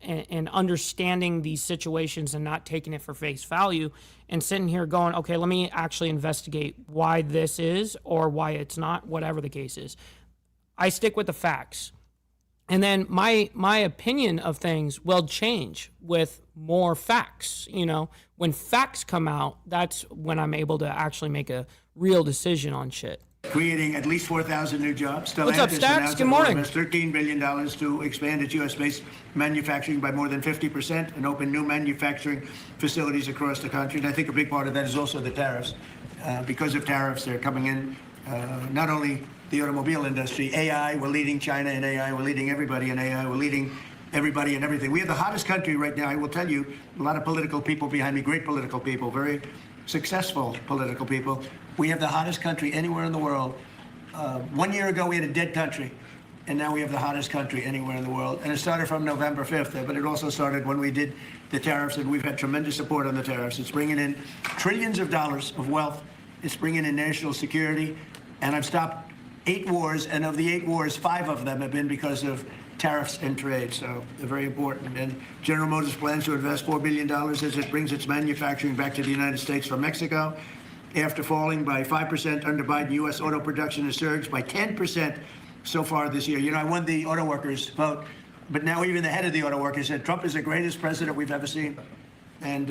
Speaker 2: in understanding these situations and not taking it for face value and sitting here going, okay, let me actually investigate why this is or why it's not, whatever the case is. I stick with the facts. And then my opinion of things will change with more facts. You know, when facts come out, that's when I'm able to actually make a real decision on shit.
Speaker 15: Creating at least 4,000 new jobs.
Speaker 2: What's up, Stacks? Good morning.
Speaker 15: $13 billion to expand its U.S.-based manufacturing by more than 50% and open new manufacturing facilities across the country. And I think a big part of that is also the tariffs. Because of tariffs, they're coming in, not only the automobile industry, AI, we're leading China in AI, we're leading everybody in AI, we're leading everybody in everything. We have the hottest country right now. I will tell you, a lot of political people behind me, great political people, very successful political people. We have the hottest country anywhere in the world. 1 year ago, we had a dead country, and now we have the hottest country anywhere in the world. And it started from November 5th, but it also started when we did the tariffs, and we've had tremendous support on the tariffs. It's bringing in trillions of dollars of wealth. It's bringing in national security, and I've stopped 8 wars, and of the 8 wars, 5 of them have been because of tariffs and trade, so they're very important. And General Motors plans to invest $4 billion as it brings its manufacturing back to the United States from Mexico. After falling by 5% under Biden, U.S. auto production has surged by 10% so far this year. You know, I won the auto workers vote, but now even the head of the auto workers said Trump is the greatest president we've ever seen. And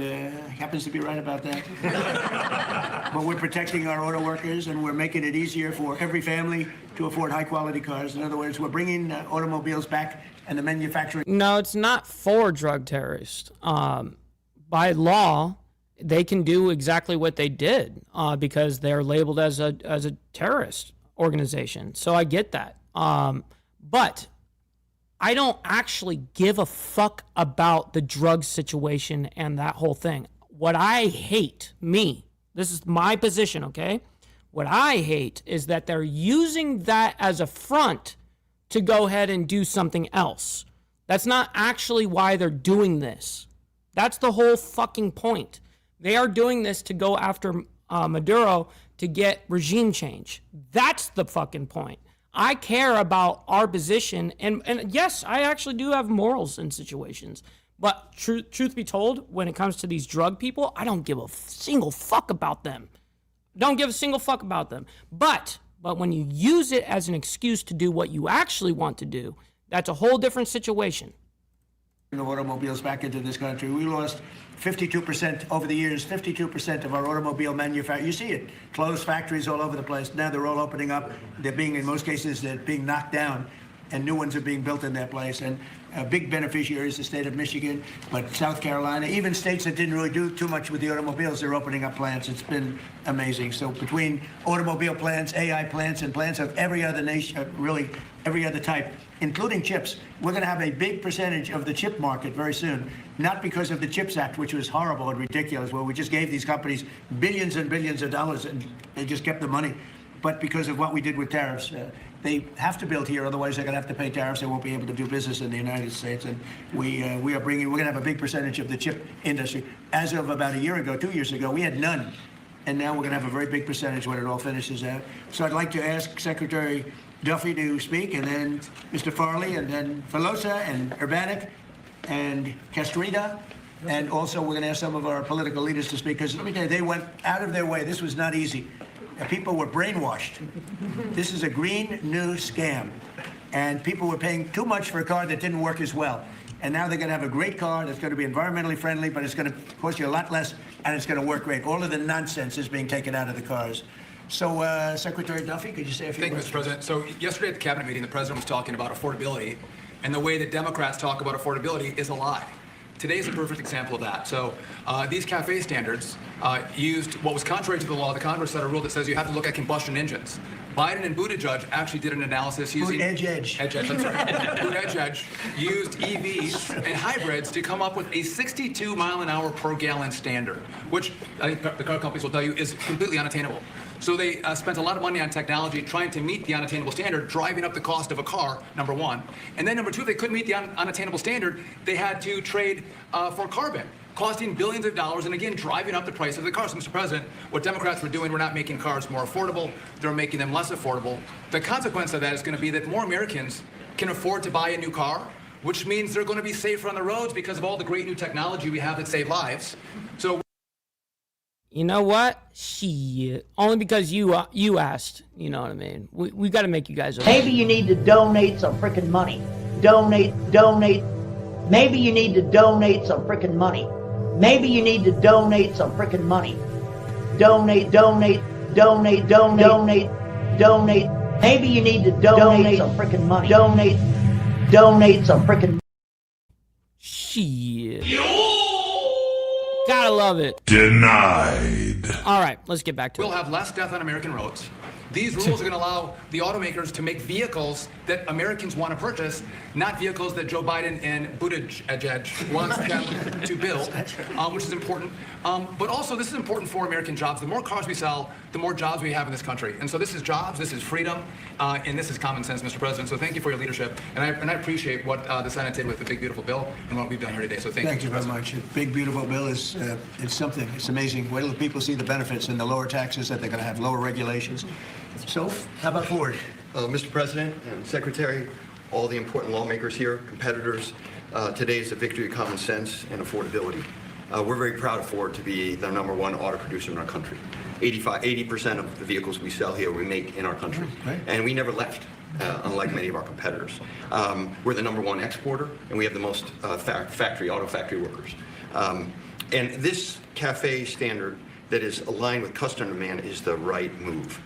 Speaker 15: happens to be right about that. But we're protecting our auto workers, and we're making it easier for every family to afford high-quality cars. In other words, we're bringing automobiles back and the manufacturing.
Speaker 2: No, it's not for drug terrorists. By law, they can do exactly what they did because they're labeled as a terrorist organization. So I get that. But I don't actually give a fuck about the drug situation and that whole thing. What I hate, this is my position, okay? What I hate is that they're using that as a front to go ahead and do something else. That's not actually why they're doing this. That's the whole fucking point. They are doing this to go after Maduro to get regime change. That's the fucking point. I care about our position, and yes, I actually do have morals in situations. But truth be told, when it comes to these drug people, I don't give a single fuck about them. Don't give a single fuck about them. But when you use it as an excuse to do what you actually want to do, that's a whole different situation.
Speaker 15: Automobiles back into this country. We lost 52% over the years, 52% of our automobile manufacturing. You see it, closed factories all over the place. Now they're all opening up. They're being, in most cases, they're being knocked down, and new ones are being built in their place. And big beneficiaries, the state of Michigan, but South Carolina, even states that didn't really do too much with the automobiles, they're opening up plants. It's been amazing. So between automobile plants, AI plants, and plants of every other nation, really every other type, including chips, we're going to have a big percentage of the chip market very soon. Not because of the CHIPS Act, which was horrible and ridiculous, where we just gave these companies billions and billions of dollars and they just kept the money, but because of what we did with tariffs. They have to build here, otherwise they're going to have to pay tariffs. They won't be able to do business in the United States. And we're going to have a big percentage of the chip industry. As of about a year ago, 2 years ago, we had none. And now we're going to have a very big percentage when it all finishes out. So I'd like to ask Secretary Duffy to speak, and then Mr. Farley, and then Filosa, and Urbanik, and Castrita. And also we're going to ask some of our political leaders to speak, because let me tell you, they went out of their way. This was not easy. People were brainwashed. This is a green new scam. And people were paying too much for a car that didn't work as well. And now they're going to have a great car that's going to be environmentally friendly, but it's going to cost you a lot less, and it's going to work great. All of the nonsense is being taken out of the cars. So, Secretary Duffy, could you say a few words?
Speaker 12: Thank you, Mr. President. So yesterday at the cabinet meeting, the president was talking about affordability, and the way that Democrats talk about affordability is a lie. Today is a perfect example of that. So these CAFE standards used what was contrary to the law. The Congress set a rule that says you have to look at combustion engines. Biden and Buttigieg actually did an analysis using Buttigieg used EVs and hybrids to come up with a 62 mile an hour per gallon standard, which I think the car companies will tell you is completely unattainable. So they spent a lot of money on technology trying to meet the unattainable standard, driving up the cost of a car, number one. And then number two, if they couldn't meet the unattainable standard, they had to trade for carbon, costing billions of dollars, and again, driving up the price of the car. So, Mr. President, what Democrats were doing were not making cars more affordable, they're making them less affordable. The consequence of that is going to be that more Americans can afford to buy a new car, which means they're going to be safer on the roads because of all the great new technology we have that save lives. So
Speaker 2: You know what? Shit. Only because you asked. You know what I mean? We got to make you guys.
Speaker 8: Maybe you need to donate some freaking money. Donate. Maybe you need to donate some freaking money. Maybe you need to donate some freaking money. Donate. Maybe you need to donate some freaking money. Donate some freaking.
Speaker 2: Shit. Gotta love it.
Speaker 1: Denied.
Speaker 2: All right, let's get back to it.
Speaker 12: We'll have less death on American roads. These rules are going to allow the automakers to make vehicles that Americans want to purchase, not vehicles that Joe Biden and Buttigieg wants them to build, which is important. But also, this is important for American jobs. The more cars we sell, the more jobs we have in this country. And so this is jobs, this is freedom, and this is common sense, Mr. President. So thank you for your leadership. And I appreciate what the Senate did with the big, beautiful bill and what we've done here today. So thank you.
Speaker 15: Thank you very much. The big, beautiful bill is it's something. It's amazing. Wait till people see the benefits and the lower taxes that they're going to have, lower regulations. So, how about Ford?
Speaker 16: Mr. President and Secretary, all the important lawmakers here, competitors, today is a victory of common sense and affordability. We're very proud of Ford to be the #1 auto producer in our country. 80% of the vehicles we sell here we make in our country. And we never left, unlike many of our competitors. We're the #1 exporter, and we have the most auto factory workers. And this CAFE standard that is aligned with customer demand is the right move.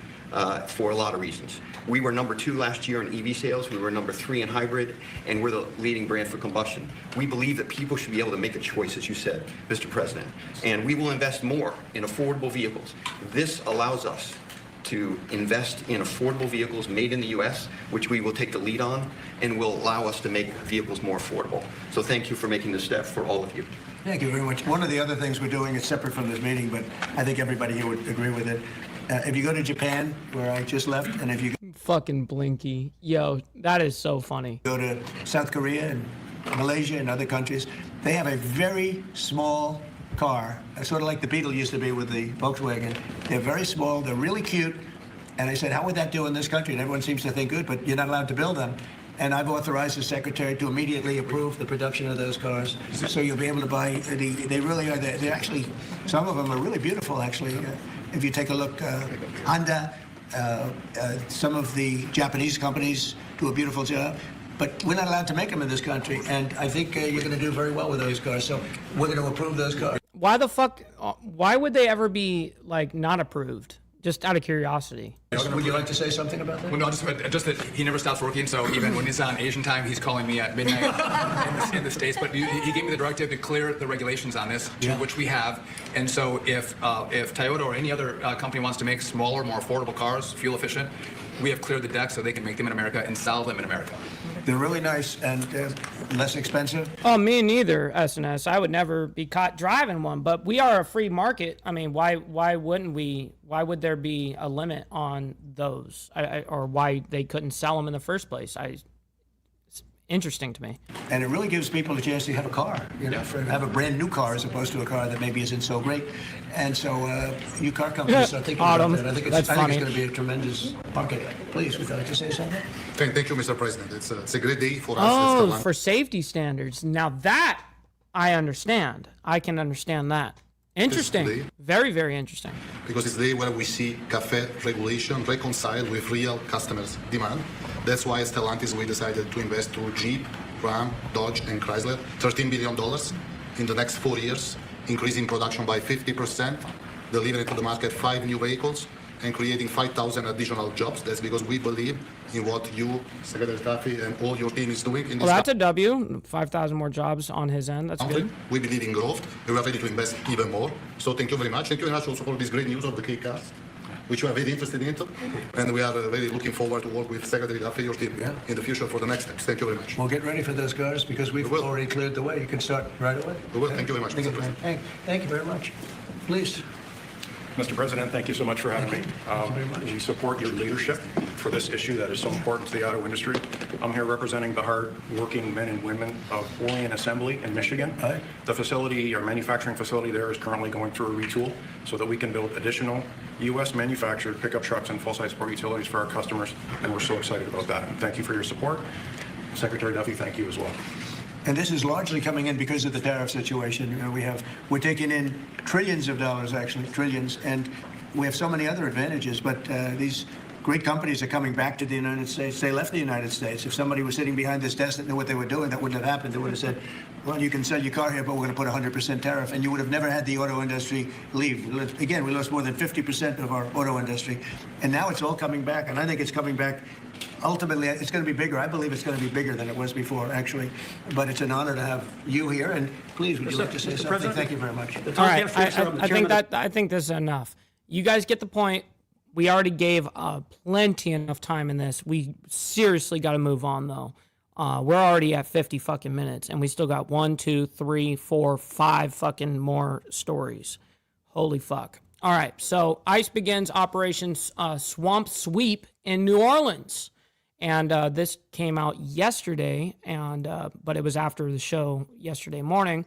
Speaker 16: For a lot of reasons. We were #2 last year in EV sales, we were #3 in hybrid, and we're the leading brand for combustion. We believe that people should be able to make a choice, as you said, Mr. President, and we will invest more in affordable vehicles. This allows us to invest in affordable vehicles made in the U.S., which we will take the lead on, and will allow us to make vehicles more affordable. So thank you for making this step for all of you.
Speaker 15: Thank you very much. One of the other things we're doing is separate from this meeting, but I think everybody here would agree with it. If you go to Japan, where I just left, and if you
Speaker 2: fucking Blinky, yo, that is so funny.
Speaker 15: Go to South Korea and Malaysia and other countries, they have a very small car, sort of like the Beetle used to be with the Volkswagen. They're very small, they're really cute, and I said, how would that do in this country? And everyone seems to think good, but you're not allowed to build them. And I've authorized the secretary to immediately approve the production of those cars. So you'll be able to buy, they really are, they're actually, some of them are really beautiful, actually. If you take a look, Honda, some of the Japanese companies do a beautiful job. But we're not allowed to make them in this country. And I think you're going to do very well with those cars. So we're going to approve those cars.
Speaker 2: Why the fuck, why would they ever be, like, not approved? Just out of curiosity.
Speaker 15: Would you like to say something about that?
Speaker 12: Well, no, just that he never stops working, so even when he's on Asian time, he's calling me at midnight in the States. But he gave me the directive to clear the regulations on this, which we have. And so if Toyota or any other company wants to make smaller, more affordable cars, fuel efficient, we have cleared the deck so they can make them in America and sell them in America.
Speaker 15: They're really nice and less expensive.
Speaker 2: Oh, me neither, SNS. I would never be caught driving one, but we are a free market. I mean, why wouldn't we? Why would there be a limit on those, or why they couldn't sell them in the first place? It's interesting to me.
Speaker 15: And it really gives people a chance to have a car, you know, have a brand new car as opposed to a car that maybe isn't so great. And so you car companies are thinking about that. I think it's going to be a tremendous market. Please, would you like to say something?
Speaker 17: Thank you, Mr. President. It's a great day for us.
Speaker 2: Oh, for safety standards. Now that I understand. I can understand that. Interesting. Very, very interesting.
Speaker 17: Because it's the day where we see CAFE regulation reconciled with real customers' demand. That's why as Stellantis we decided to invest through Jeep, Ram, Dodge, and Chrysler $13 billion in the next 4 years, increasing production by 50%, delivering to the market 5 new vehicles, and creating 5,000 additional jobs. That's because we believe in what you, Secretary Duffy, and all your team is doing in this.
Speaker 2: Well, that's a W. 5,000 more jobs on his end. That's good.
Speaker 17: We believe in growth, and we are ready to invest even more. So thank you very much. Thank you very much also for this great news of the K-Cars, which we are very interested in. And we are very looking forward to work with Secretary Duffy, your team, in the future for the next steps. Thank you very much.
Speaker 15: Well, get ready for those cars because we've already cleared the way. You can start right away.
Speaker 17: We will. Thank you very much, Mr. President.
Speaker 15: Thank you very much. Please.
Speaker 18: Mr. President, thank you so much for having me. We support your leadership for this issue that is so important to the auto industry. I'm here representing the hard-working men and women of Orient Assembly in Michigan. The facility, our manufacturing facility there, is currently going through a retool so that we can build additional U.S. manufactured pickup trucks and full-size sport utilities for our customers, and we're so excited about that. And thank you for your support. Secretary Duffy, thank you as well.
Speaker 15: And this is largely coming in because of the tariff situation. You know, we're taking in trillions of dollars, actually, trillions, and we have so many other advantages. But these great companies are coming back to the United States. They left the United States. If somebody was sitting behind this desk that knew what they were doing, that wouldn't have happened. They would have said, well, you can sell your car here, but we're going to put 100% tariff. And you would have never had the auto industry leave. Again, we lost more than 50% of our auto industry. And now it's all coming back. And I think it's coming back. Ultimately, it's going to be bigger. I believe it's going to be bigger than it was before, actually. But it's an honor to have you here. And please, would you like to say something?
Speaker 19: President?
Speaker 15: Thank you very much.
Speaker 2: All right, I think this is enough. You guys get the point. We already gave plenty enough time in this. We seriously got to move on, though. We're already at 50 fucking minutes, and we still got 1, 2, 3, 4, 5 fucking more stories. Holy fuck. All right, so ICE begins Operation Swamp Sweep in New Orleans. And this came out yesterday, but it was after the show yesterday morning.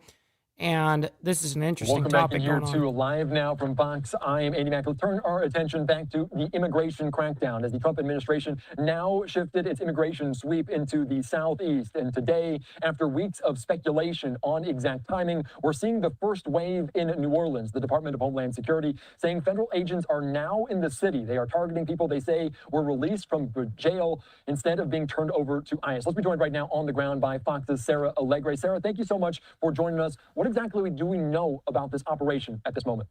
Speaker 2: And this is an interesting topic.
Speaker 20: Welcome back to Live Now from Fox. I am Andy Mack. We'll turn our attention back to the immigration crackdown as the Trump administration now shifted its immigration sweep into the Southeast. And today, after weeks of speculation on exact timing, we're seeing the first wave in New Orleans. The Department of Homeland Security saying federal agents are now in the city. They are targeting people they say were released from jail instead of being turned over to ICE. Let's be joined right now on the ground by Fox's Sarah Allegre. Sarah, thank you so much for joining us. What exactly do we know about this operation at this moment?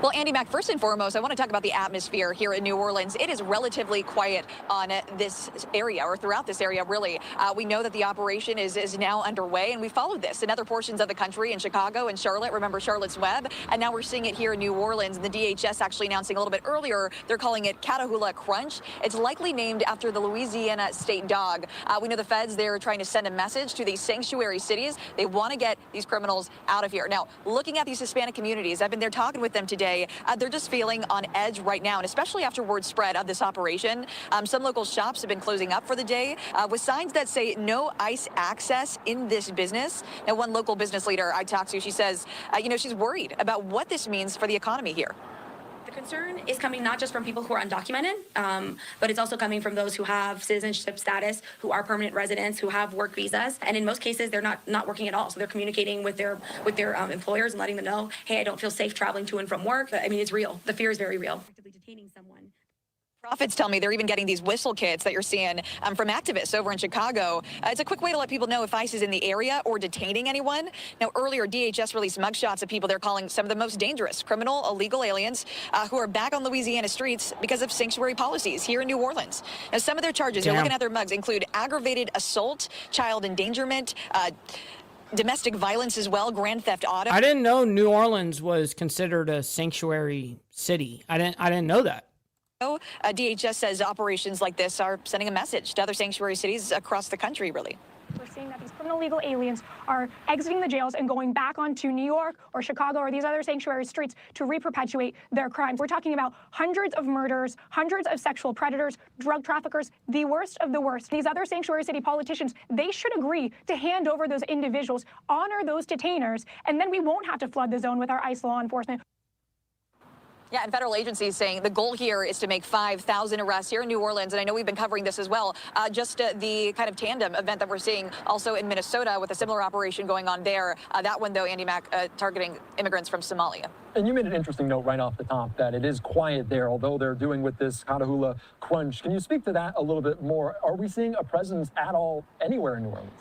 Speaker 21: Well, Andy Mack, first and foremost, I want to talk about the atmosphere here in New Orleans. It is relatively quiet on this area, or throughout this area, really. We know that the operation is now underway, and we followed this in other portions of the country, in Chicago and Charlotte. Remember Charlotte's Web? And now we're seeing it here in New Orleans. And the DHS actually announcing a little bit earlier, they're calling it Catahoula Crunch. It's likely named after the Louisiana state dog. We know the feds, they're trying to send a message to these sanctuary cities. They want to get these criminals out of here. Now, looking at these Hispanic communities, I've been there talking with them today. They're just feeling on edge right now, and especially after word spread of this operation. Some local shops have been closing up for the day with signs that say no ICE access in this business. Now, one local business leader I talked to, she says, she's worried about what this means for the economy here.
Speaker 22: The concern is coming not just from people who are undocumented, but it's also coming from those who have citizenship status, who are permanent residents, who have work visas, and in most cases they're not working at all. So they're communicating with their employers and letting them know, hey, I don't feel safe traveling to and from work. I mean, it's real. The fear is very real. Actively detaining someone.
Speaker 21: Profits tell me they're even getting these whistle kits that you're seeing from activists over in Chicago. It's a quick way to let people know if ICE is in the area or detaining anyone. Now, earlier, DHS released mugshots of people they're calling some of the most dangerous criminal illegal aliens who are back on Louisiana streets because of sanctuary policies here in New Orleans. Now, some of their charges, you're looking at their mugs, include aggravated assault, child endangerment, domestic violence as well, grand theft auto.
Speaker 2: I didn't know New Orleans was considered a sanctuary city. I didn't know that.
Speaker 21: DHS says operations like this are sending a message to other sanctuary cities across the country, really.
Speaker 23: We're seeing that these criminal illegal aliens are exiting the jails and going back onto New York or Chicago or these other sanctuary streets to re-perpetuate their crimes. We're talking about hundreds of murders, hundreds of sexual predators, drug traffickers, the worst of the worst. These other sanctuary city politicians, they should agree to hand over those individuals, honor those detainers, and then we won't have to flood the zone with our ICE law enforcement.
Speaker 21: Yeah, and federal agencies saying the goal here is to make 5,000 arrests here in New Orleans. And I know we've been covering this as well. The kind of tandem event that we're seeing also in Minnesota with a similar operation going on there. That one, though, Andy Mack, targeting immigrants from Somalia.
Speaker 20: And you made an interesting note right off the top that it is quiet there, although they're doing with this Catahoula Crunch. Can you speak to that a little bit more? Are we seeing a presence at all anywhere in New Orleans?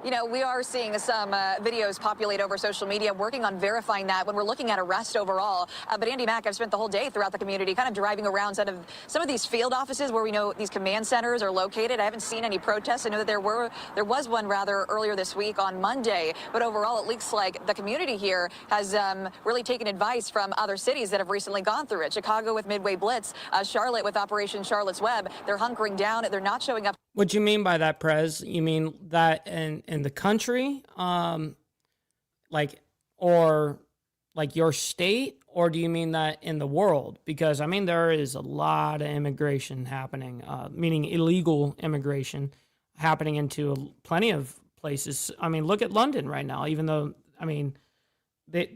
Speaker 21: You know, we are seeing some videos populate over social media, working on verifying that when we're looking at arrest overall. But Andy Mack, I've spent the whole day throughout the community kind of driving around some of these field offices where we know these command centers are located. I haven't seen any protests. I know that there was one rather earlier this week on Monday. But overall, it looks like the community here has really taken advice from other cities that have recently gone through it. Chicago with Midway Blitz, Charlotte with Operation Charlotte's Web. They're hunkering down. They're not showing up.
Speaker 2: What do you mean by that, Prez? You mean that in the country, or your state, or do you mean that in the world? Because I mean there is a lot of immigration happening, meaning illegal immigration happening into plenty of places. I mean, look at London right now. Even though they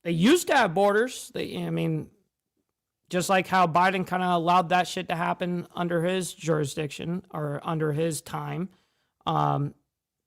Speaker 2: used to have borders. Just like how Biden kind of allowed that shit to happen under his jurisdiction or under his time.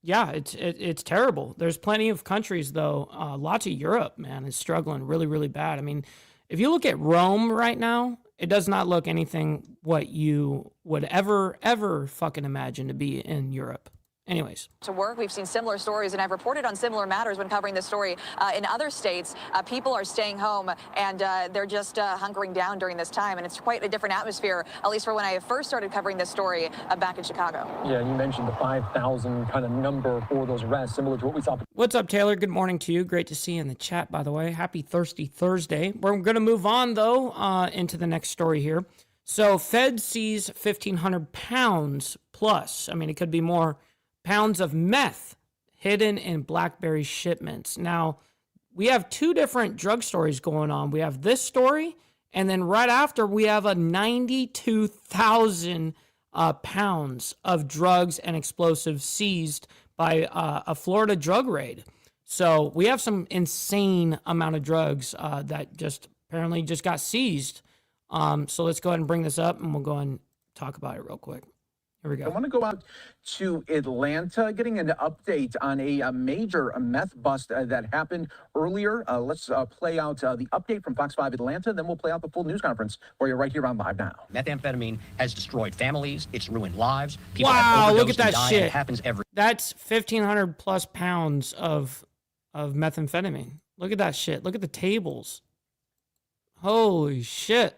Speaker 2: Yeah, it's terrible. There's plenty of countries, though. Lots of Europe, man, is struggling really, really bad. I mean, if you look at Rome right now, it does not look anything what you would ever fucking imagine to be in Europe. Anyways.
Speaker 21: To work, we've seen similar stories, and I've reported on similar matters when covering this story in other states. People are staying home, and they're just hunkering down during this time, and it's quite a different atmosphere, at least for when I first started covering this story back in Chicago.
Speaker 20: Yeah, you mentioned the 5,000 kind of number for those arrests, similar to what we saw.
Speaker 2: What's up, Taylor? Good morning to you. Great to see you in the chat, by the way. Happy Thirsty Thursday. We're going to move on, though, into the next story here. So, Fed sees 1,500 pounds plus. I mean, it could be more. Pounds of meth hidden in BlackBerry shipments. Now, we have two different drug stories going on. We have this story, and then right after, we have a 92,000 pounds of drugs and explosives seized by a Florida drug raid. So we have some insane amount of drugs that just apparently just got seized. So let's go ahead and bring this up, and we'll go and talk about it real quick. Here we go.
Speaker 5: I want to go out to Atlanta, getting an update on a major meth bust that happened earlier. Let's play out the update from Fox 5 Atlanta, then we'll play out the full news conference for you right here on Live Now.
Speaker 9: Methamphetamine has destroyed families. It's ruined lives.
Speaker 2: People wow, look at that shit.
Speaker 9: It happens every.
Speaker 2: That's 1,500 plus pounds of methamphetamine. Look at that shit. Look at the tables. Holy shit.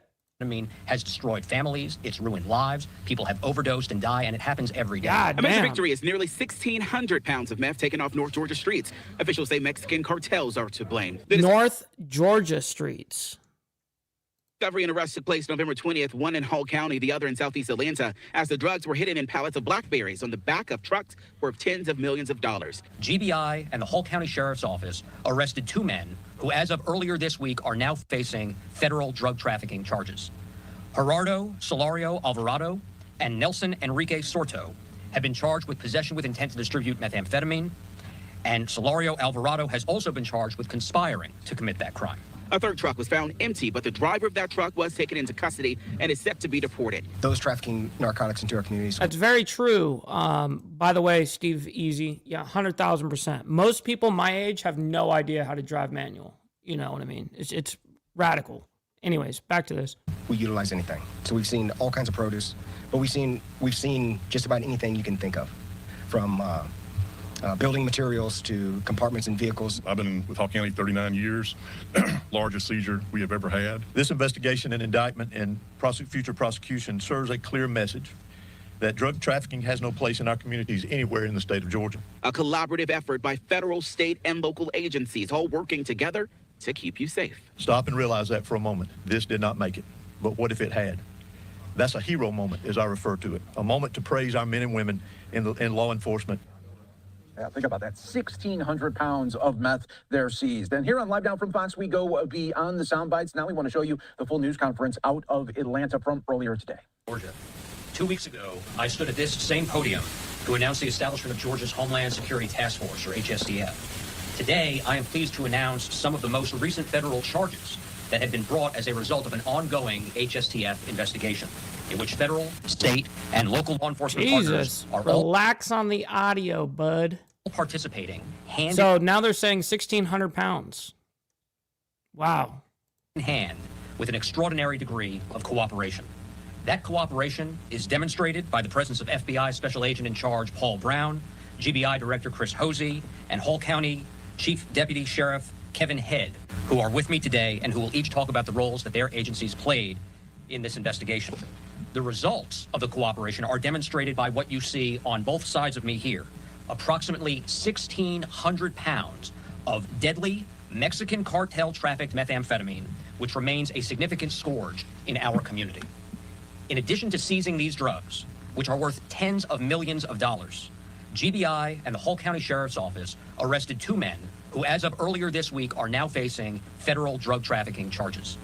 Speaker 9: Has destroyed families. It's ruined lives. People have overdosed and die, and it happens every day.
Speaker 19: A major victory is nearly 1,600 pounds of meth taken off North Georgia streets. Officials say Mexican cartels are to blame.
Speaker 2: North Georgia streets.
Speaker 19: Discovery and arrest took place November 20th, one in Hall County, the other in southeast Atlanta, as the drugs were hidden in pallets of blackberries on the back of trucks worth tens of millions of dollars.
Speaker 9: GBI and the Hall County Sheriff's Office arrested two men who, as of earlier this week, are now facing federal drug trafficking charges. Gerardo Solario Alvarado and Nelson Enrique Sorto have been charged with possession with intent to distribute methamphetamine, and Solario Alvarado has also been charged with conspiring to commit that crime.
Speaker 19: A third truck was found empty, but the driver of that truck was taken into custody and is set to be deported.
Speaker 24: Those trafficking narcotics into our communities.
Speaker 2: That's very true. By the way, Steve Easy, yeah, 100,000%. Most people my age have no idea how to drive manual. You know what I mean? It's radical. Anyways, back to this.
Speaker 24: We utilize anything. So we've seen all kinds of produce, but we've seen just about anything you can think of, from building materials to compartments in vehicles.
Speaker 25: I've been with Hall County 39 years, largest seizure we have ever had.
Speaker 26: This investigation and indictment and future prosecution serves a clear message that drug trafficking has no place in our communities anywhere in the state of Georgia.
Speaker 19: A collaborative effort by federal, state, and local agencies, all working together to keep you safe.
Speaker 26: Stop and realize that for a moment. This did not make it, but what if it had? That's a hero moment, as I refer to it. A moment to praise our men and women in law enforcement.
Speaker 5: Yeah, think about that. 1,600 pounds of meth there seized. And here on Live Now from Fox, we go beyond the sound bites. Now we want to show you the full news conference out of Atlanta from earlier today.
Speaker 9: Georgia. 2 weeks ago, I stood at this same podium to announce the establishment of Georgia's Homeland Security Task Force, or HSTF. Today, I am pleased to announce some of the most recent federal charges that have been brought as a result of an ongoing HSTF investigation, in which federal, state, and local law enforcement partners are
Speaker 2: relax on the audio, bud.
Speaker 9: Participating
Speaker 2: So now they're saying 1,600 pounds. Wow.
Speaker 9: In hand with an extraordinary degree of cooperation. That cooperation is demonstrated by the presence of FBI Special Agent in Charge Paul Brown, GBI Director Chris Hosey, and Hall County Chief Deputy Sheriff Kevin Head, who are with me today and who will each talk about the roles that their agencies played in this investigation. The results of the cooperation are demonstrated by what you see on both sides of me here. Approximately 1,600 pounds of deadly Mexican cartel-trafficked methamphetamine, which remains a significant scourge in our community. In addition to seizing these drugs, which are worth tens of millions of dollars, GBI and the Hall County Sheriff's Office arrested two men who, as of earlier this week, are now facing federal drug trafficking charges.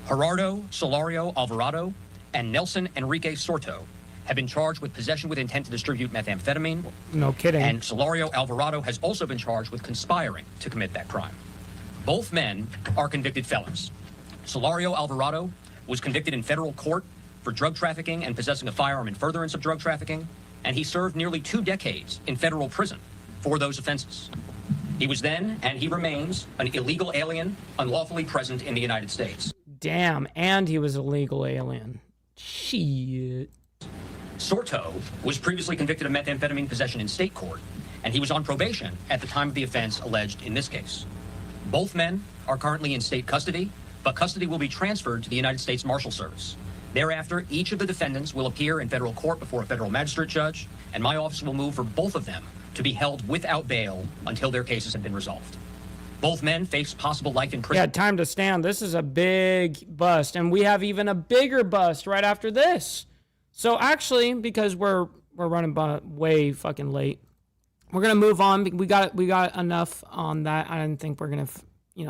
Speaker 9: Gerardo Solario Alvarado and Nelson Enrique Sorto have been charged with possession with intent to distribute methamphetamine.
Speaker 2: No kidding.
Speaker 9: And Solario Alvarado has also been charged with conspiring to commit that crime. Both men are convicted felons. Solario Alvarado was convicted in federal court for drug trafficking and possessing a firearm in furtherance of drug trafficking, and he served nearly 2 decades in federal prison for those offenses. He was then, and he remains, an illegal alien unlawfully present in the United States.
Speaker 2: Damn, and he was a legal alien. Shit.
Speaker 9: Sorto was previously convicted of methamphetamine possession in state court, and he was on probation at the time of the offense alleged in this case. Both men are currently in state custody, but custody will be transferred to the United States Marshal Service. Thereafter, each of the defendants will appear in federal court before a federal magistrate judge, and my office will move for both of them to be held without bail until their cases have been resolved. Both men face possible life in prison.
Speaker 2: Yeah, time to stand. This is a big bust, and we have even a bigger bust right after this. So actually, because we're running way fucking late, we're gonna move on. We got enough on that. I didn't think we're gonna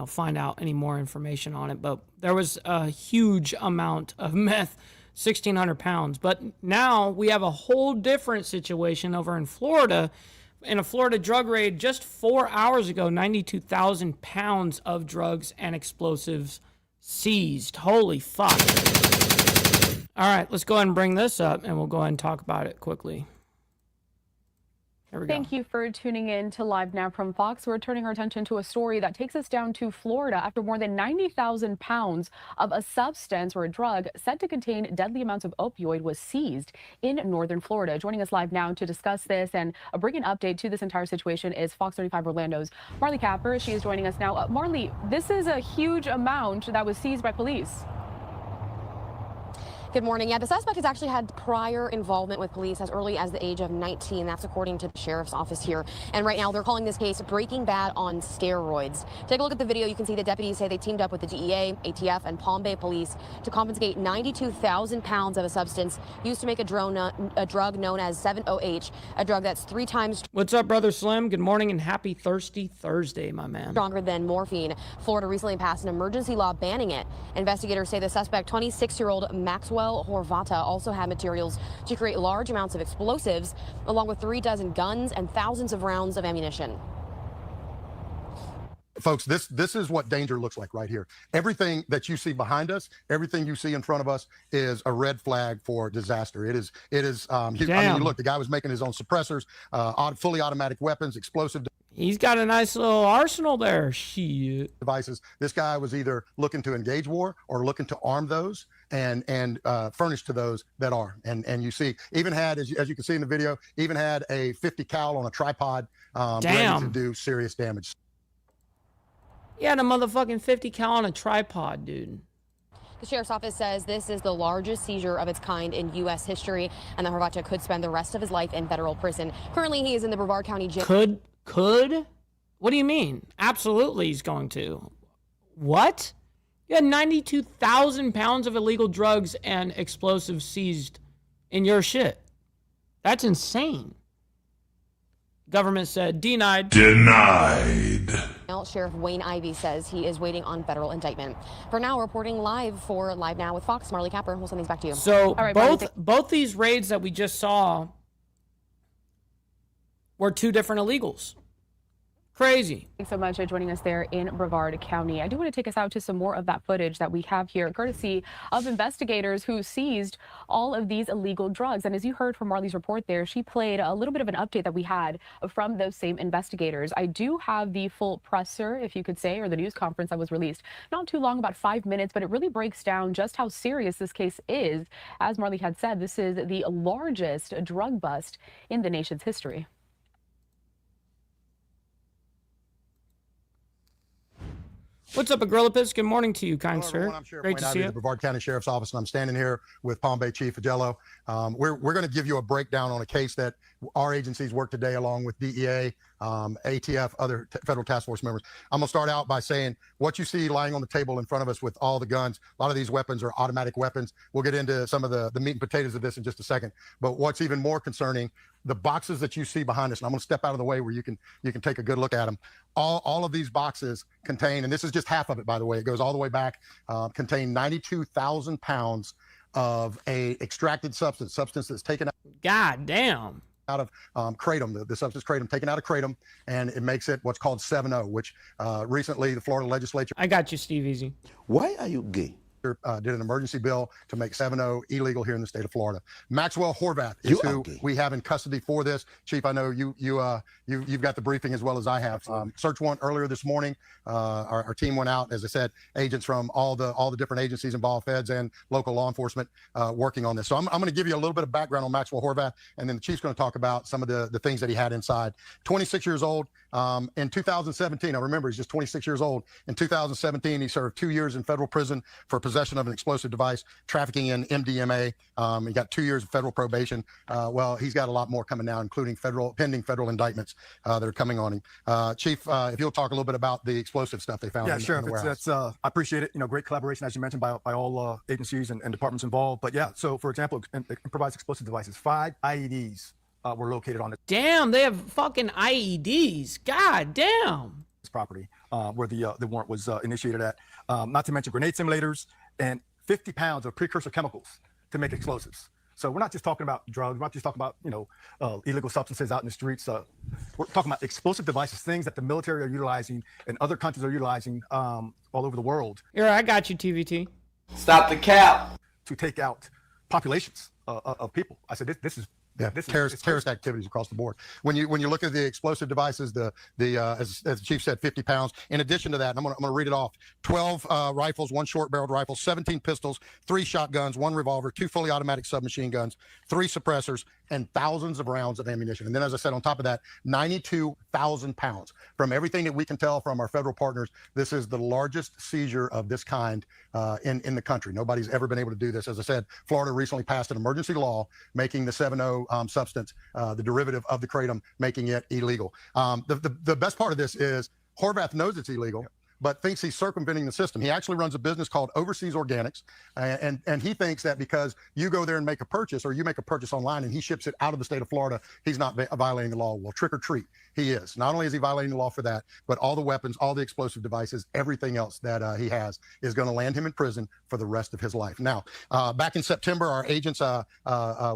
Speaker 2: find out any more information on it, but there was a huge amount of meth, 1,600 pounds. But now we have a whole different situation over in Florida. In a Florida drug raid just 4 hours ago, 92,000 pounds of drugs and explosives seized. Holy fuck. All right, let's go ahead and bring this up, and we'll go ahead and talk about it quickly. Here we go.
Speaker 4: Thank you for tuning in to Live Now from Fox. We're turning our attention to a story that takes us down to Florida after more than 90,000 pounds of a substance or a drug said to contain deadly amounts of opioid was seized in northern Florida. Joining us live now to discuss this and bring an update to this entire situation is Fox 35 Orlando's Marley Capper. She is joining us now. Marley, this is a huge amount that was seized by police.
Speaker 6: Good morning. Yeah, the suspect has actually had prior involvement with police as early as the age of 19. That's according to the sheriff's office here. And right now they're calling this case Breaking Bad on steroids. Take a look at the video. You can see the deputies say they teamed up with the DEA, ATF, and Palm Bay police to confiscate 92,000 pounds of a substance used to make a drug known as 7-OH, a drug that's 3 times...
Speaker 2: What's up, Brother Slim? Good morning and happy Thirsty Thursday, my man.
Speaker 6: ...stronger than morphine. Florida recently passed an emergency law banning it. Investigators say the suspect, 26-year-old Maxwell Horvata, also had materials to create large amounts of explosives, along with 36 guns and thousands of rounds of ammunition.
Speaker 7: Folks, this is what danger looks like right here. Everything that you see behind us, everything you see in front of us is a red flag for disaster. It is. I mean, look, the guy was making his own suppressors, fully automatic weapons, explosive.
Speaker 2: He's got a nice little arsenal there. Shit.
Speaker 7: Devices. This guy was either looking to engage war or looking to arm those and furnish to those that are. And you see, even had, as you can see in the video, even had a 50 cal on a tripod ready to do serious damage.
Speaker 2: He had a motherfucking 50 cal on a tripod, dude.
Speaker 6: The sheriff's office says this is the largest seizure of its kind in U.S. history, and that Horvata could spend the rest of his life in federal prison. Currently, he is in the Brevard County jail.
Speaker 2: Could? What do you mean? Absolutely he's going to. What? You had 92,000 pounds of illegal drugs and explosives seized in your shit. That's insane. Government said denied.
Speaker 6: Denied. Now, Sheriff Wayne Ivey says he is waiting on federal indictment. For now, reporting live for Live Now with Fox, Marley Capper. We'll send these back to you.
Speaker 2: So both these raids that we just saw were 2 different illegals. Crazy.
Speaker 4: Thanks so much for joining us there in Brevard County. I do want to take us out to some more of that footage that we have here, courtesy of investigators who seized all of these illegal drugs. And as you heard from Marley's report there, she played a little bit of an update that we had from those same investigators. I do have the full presser, if you could say, or the news conference that was released not too long, about 5 minutes, but it really breaks down just how serious this case is. As Marley had said, this is the largest drug bust in the nation's history.
Speaker 2: What's up, Agrillipus? Good morning to you, kind sir.
Speaker 7: I'm Sheriff
Speaker 2: Great
Speaker 7: Wayne
Speaker 2: to
Speaker 7: Ivey
Speaker 2: see
Speaker 7: of
Speaker 2: you.
Speaker 7: the Brevard County Sheriff's Office, and I'm standing here with Palm Bay Chief Agello. We're going to give you a breakdown on a case that our agencies work today along with DEA, ATF, other federal task force members. I'm going to start out by saying what you see lying on the table in front of us with all the guns. A lot of these weapons are automatic weapons. We'll get into some of the meat and potatoes of this in just a second. But what's even more concerning, the boxes that you see behind us, and I'm going to step out of the way where you can take a good look at them. All of these boxes contain, and this is just half of it, by the way, it goes all the way back, contain 92,000 pounds of a extracted substance that's taken out.
Speaker 2: God damn.
Speaker 7: Out of kratom, the substance kratom, taken out of kratom, and it makes it what's called 7-0, which recently the Florida legislature.
Speaker 2: I got you, Steve Easy.
Speaker 10: Why are you gay?
Speaker 7: did an emergency bill to make 7-0 illegal here in the state of Florida. Maxwell Horvath is who we have in custody for this. Chief, I know you've got the briefing as well as I have. Search warrant earlier this morning. Our team went out, as I said, agents from all the different agencies involved, feds and local law enforcement, working on this. So I'm going to give you a little bit of background on Maxwell Horvath, and then the chief's going to talk about some of the things that he had inside. 26 years old. In 2017, I remember he's just 26 years old. In 2017, he served 2 years in federal prison for possession of an explosive device, trafficking in MDMA. He got 2 years of federal probation. Well, he's got a lot more coming now, including pending federal indictments that are coming on him. Chief, if you'll talk a little bit about the explosive stuff they found.
Speaker 3: Yeah,
Speaker 7: in
Speaker 3: sure.
Speaker 7: the warehouse.
Speaker 3: I appreciate it. Great collaboration, as you mentioned, by all agencies and departments involved. But yeah, so for example, improvised explosive devices, 5 IEDs were located on it.
Speaker 2: Damn, they have fucking IEDs. God damn.
Speaker 3: This property where the warrant was initiated at. Not to mention grenade simulators and 50 pounds of precursor chemicals to make explosives. So we're not just talking about drugs. We're not just talking about illegal substances out in the streets. We're talking about explosive devices, things that the military are utilizing and other countries are utilizing all over the world.
Speaker 2: Here, I got you, TVT.
Speaker 3: Stop the cap. To take out populations of people. I said this is.
Speaker 7: Yeah, terrorist activities across the board. When you look at the explosive devices, as the chief said, 50 pounds. In addition to that, and I'm gonna read it off: 12 rifles, 1 short-barreled rifle, 17 pistols, 3 shotguns, 1 revolver, 2 fully automatic submachine guns, 3 suppressors, and thousands of rounds of ammunition. And then, as I said, on top of that, 92,000 pounds. From everything that we can tell from our federal partners, this is the largest seizure of this kind in the country. Nobody's ever been able to do this. As I said, Florida recently passed an emergency law making the 7-0 substance, the derivative of the kratom, making it illegal. The best part of this is Horvath knows it's illegal, but thinks he's circumventing the system. He actually runs a business called Overseas Organics, and he thinks that because you go there and make a purchase, or you make a purchase online and he ships it out of the state of Florida, he's not violating the law. Well, trick or treat, he is. Not only is he violating the law for that, but all the weapons, all the explosive devices, everything else that he has is going to land him in prison for the rest of his life. Now, back in September, our agents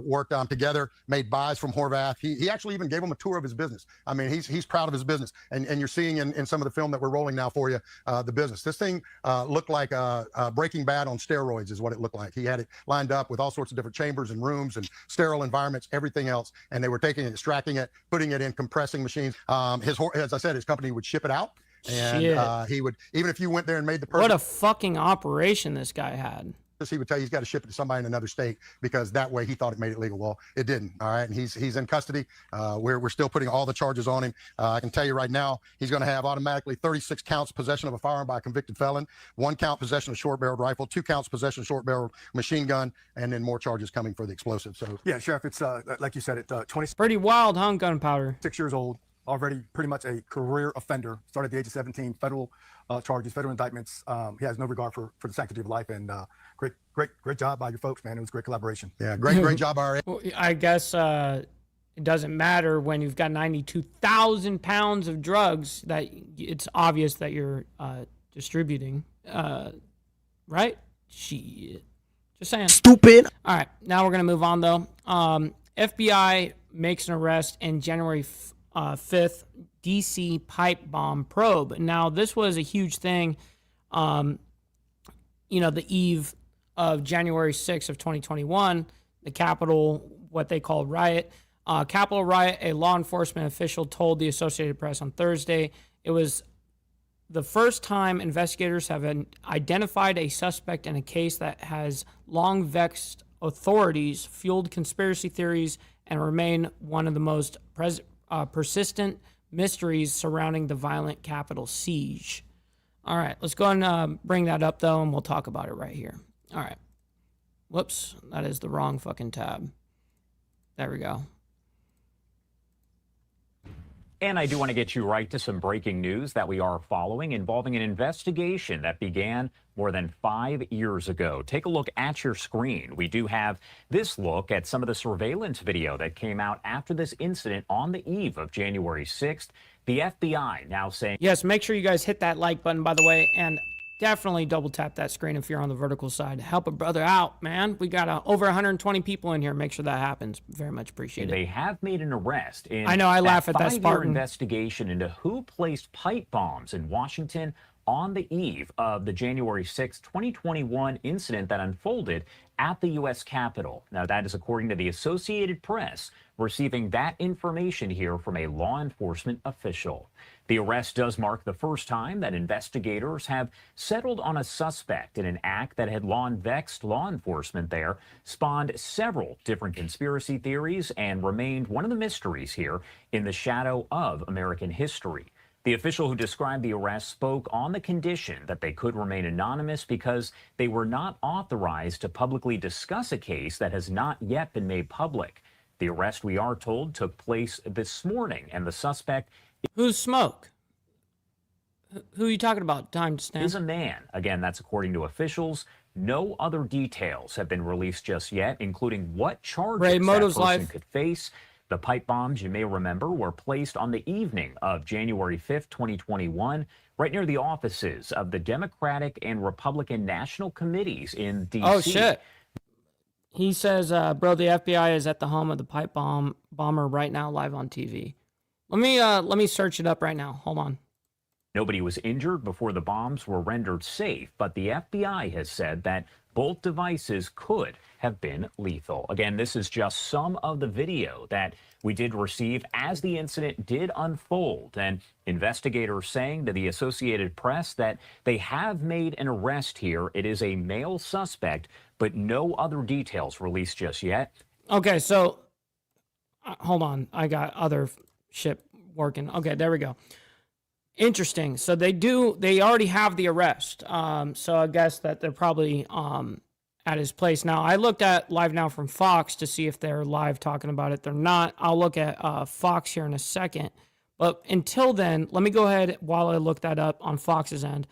Speaker 7: worked together, made buys from Horvath. He actually even gave him a tour of his business. I mean, he's proud of his business, and you're seeing in some of the film that we're rolling now for you, the business. This thing looked like Breaking Bad on steroids is what it looked like. He had it lined up with all sorts of different chambers and rooms and sterile environments, everything else, and they were taking it, extracting it, putting it in compressing machines. As I said, his company would ship it out, and he would, even if you went there and made the purchase.
Speaker 2: What a fucking operation this guy had.
Speaker 7: He would tell you he's got to ship it to somebody in another state because that way he thought it made it legal. Well, it didn't. All right, and he's in custody. We're still putting all the charges on him. I can tell you right now, he's going to have automatically 36 counts possession of a firearm by a convicted felon, 1 count possession of short-barreled rifle, 2 counts possession of short-barreled machine gun, and then more charges coming for the explosive. So
Speaker 3: yeah, Sheriff, it's like you said, it 20.
Speaker 2: Pretty wild, huh? Gunpowder.
Speaker 3: 6 years old. Already pretty much a career offender, started at the age of 17, federal charges, federal indictments. He has no regard for the sanctity of life, and great job by your folks, man. It was great collaboration.
Speaker 7: Yeah, great job, our.
Speaker 2: Well, I guess it doesn't matter when you've got 92,000 pounds of drugs that it's obvious that you're distributing, right? Shit. Just saying.
Speaker 1: Stupid.
Speaker 2: All right, now we're gonna move on though. FBI makes an arrest in January 5th DC pipe bomb probe. Now, this was a huge thing, the eve of January 6th of 2021, the Capitol, what they call riot. Capitol riot, a law enforcement official told the Associated Press on Thursday. It was the first time investigators have identified a suspect in a case that has long vexed authorities, fueled conspiracy theories, and remain one of the most persistent mysteries surrounding the violent Capitol siege. All right, let's go and bring that up, though, and we'll talk about it right here. All right. Whoops, that is the wrong fucking tab. There we go.
Speaker 8: And I do want to get you right to some breaking news that we are following involving an investigation that began more than 5 years ago. Take a look at your screen. We do have this look at some of the surveillance video that came out after this incident on the eve of January 6th. The FBI now saying...
Speaker 2: Yes, make sure you guys hit that like button, by the way, and definitely double tap that screen if you're on the vertical side. Help a brother out, man. We got over 120 people in here. Make sure that happens. Very much appreciated.
Speaker 8: They have made an arrest in
Speaker 2: I know, I laugh at that
Speaker 8: Spartan
Speaker 2: Spartan
Speaker 8: investigation into who placed pipe bombs in Washington on the eve of the January 6, 2021 incident that unfolded at the U.S. Capitol. Now, that is according to the Associated Press, receiving that information here from a law enforcement official. The arrest does mark the first time that investigators have settled on a suspect in an act that had long vexed law enforcement there, spawned several different conspiracy theories, and remained one of the mysteries here in the shadow of American history. The official who described the arrest spoke on the condition that they could remain anonymous because they were not authorized to publicly discuss a case that has not yet been made public. The arrest, we are told, took place this morning, and the suspect...
Speaker 2: Who's Smoke? Who are you talking about? Time to stand.
Speaker 8: Is a man. Again, that's according to officials. No other details have been released just yet, including what charges that person could face. The pipe bombs, you may remember, were placed on the evening of January 5th, 2021, right near the offices of the Democratic and Republican National Committees in D.C.
Speaker 2: Oh, shit. He says, bro, the FBI is at the home of the pipe bomber right now, live on TV. Let me search it up right now. Hold on.
Speaker 8: Nobody was injured before the bombs were rendered safe, but the FBI has said that both devices could have been lethal. Again, this is just some of the video that we did receive as the incident did unfold, and investigators saying to the Associated Press that they have made an arrest here. It is a male suspect, but no other details released just yet.
Speaker 2: Okay, so hold on. I got other shit working. Okay, there we go. Interesting. So they already have the arrest. So I guess that they're probably at his place. Now, I looked at Live Now from Fox to see if they're live talking about it. They're not. I'll look at Fox here in a second. But until then, let me go ahead while I look that up on Fox's end.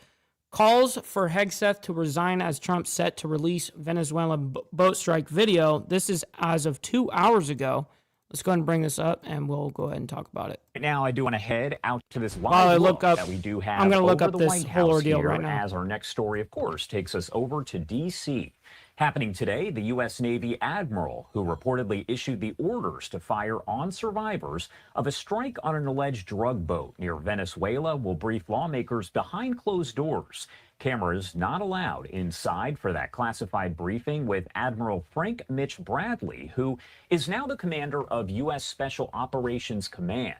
Speaker 2: Calls for Hegseth to resign as Trump set to release Venezuelan boat strike video. This is as of 2 hours ago. Let's go ahead and bring this up, and we'll go ahead and talk about it.
Speaker 8: Right now, I do want to head out to this live look that we do have.
Speaker 2: I'm going to look up
Speaker 8: the
Speaker 2: this
Speaker 8: White
Speaker 2: whole
Speaker 8: House
Speaker 2: ordeal
Speaker 8: here,
Speaker 2: right now.
Speaker 8: as our next story, of course, takes us over to D.C. Happening today, the U.S. Navy admiral who reportedly issued the orders to fire on survivors of a strike on an alleged drug boat near Venezuela will brief lawmakers behind closed doors. Cameras not allowed inside for that classified briefing with Admiral Frank Mitch Bradley, who is now the commander of U.S. Special Operations Command.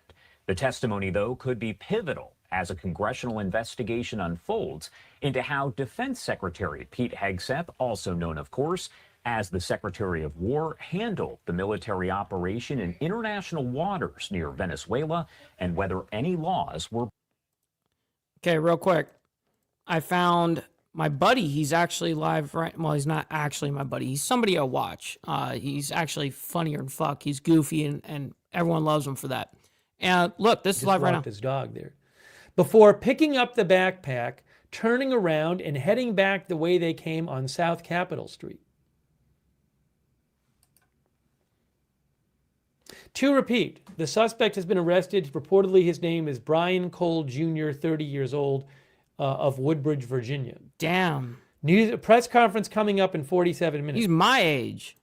Speaker 8: The testimony, though, could be pivotal as a congressional investigation unfolds into how Defense Secretary Pete Hegseth, also known, of course, as the Secretary of War, handled the military operation in international waters near Venezuela and whether any laws were...
Speaker 2: Okay, real quick. I found my buddy. He's actually live right. Well, he's not actually my buddy. He's somebody I watch. He's actually funnier than fuck. He's goofy and everyone loves him for that. And look, this is live right now.
Speaker 10: His dog there. Before picking up the backpack, turning around and heading back the way they came on South Capitol Street. To repeat, the suspect has been arrested. Reportedly, his name is Brian Cole Jr., 30 years old. Of Woodbridge, Virginia.
Speaker 2: Damn.
Speaker 10: Press conference coming up in 47 minutes.
Speaker 2: He's my age.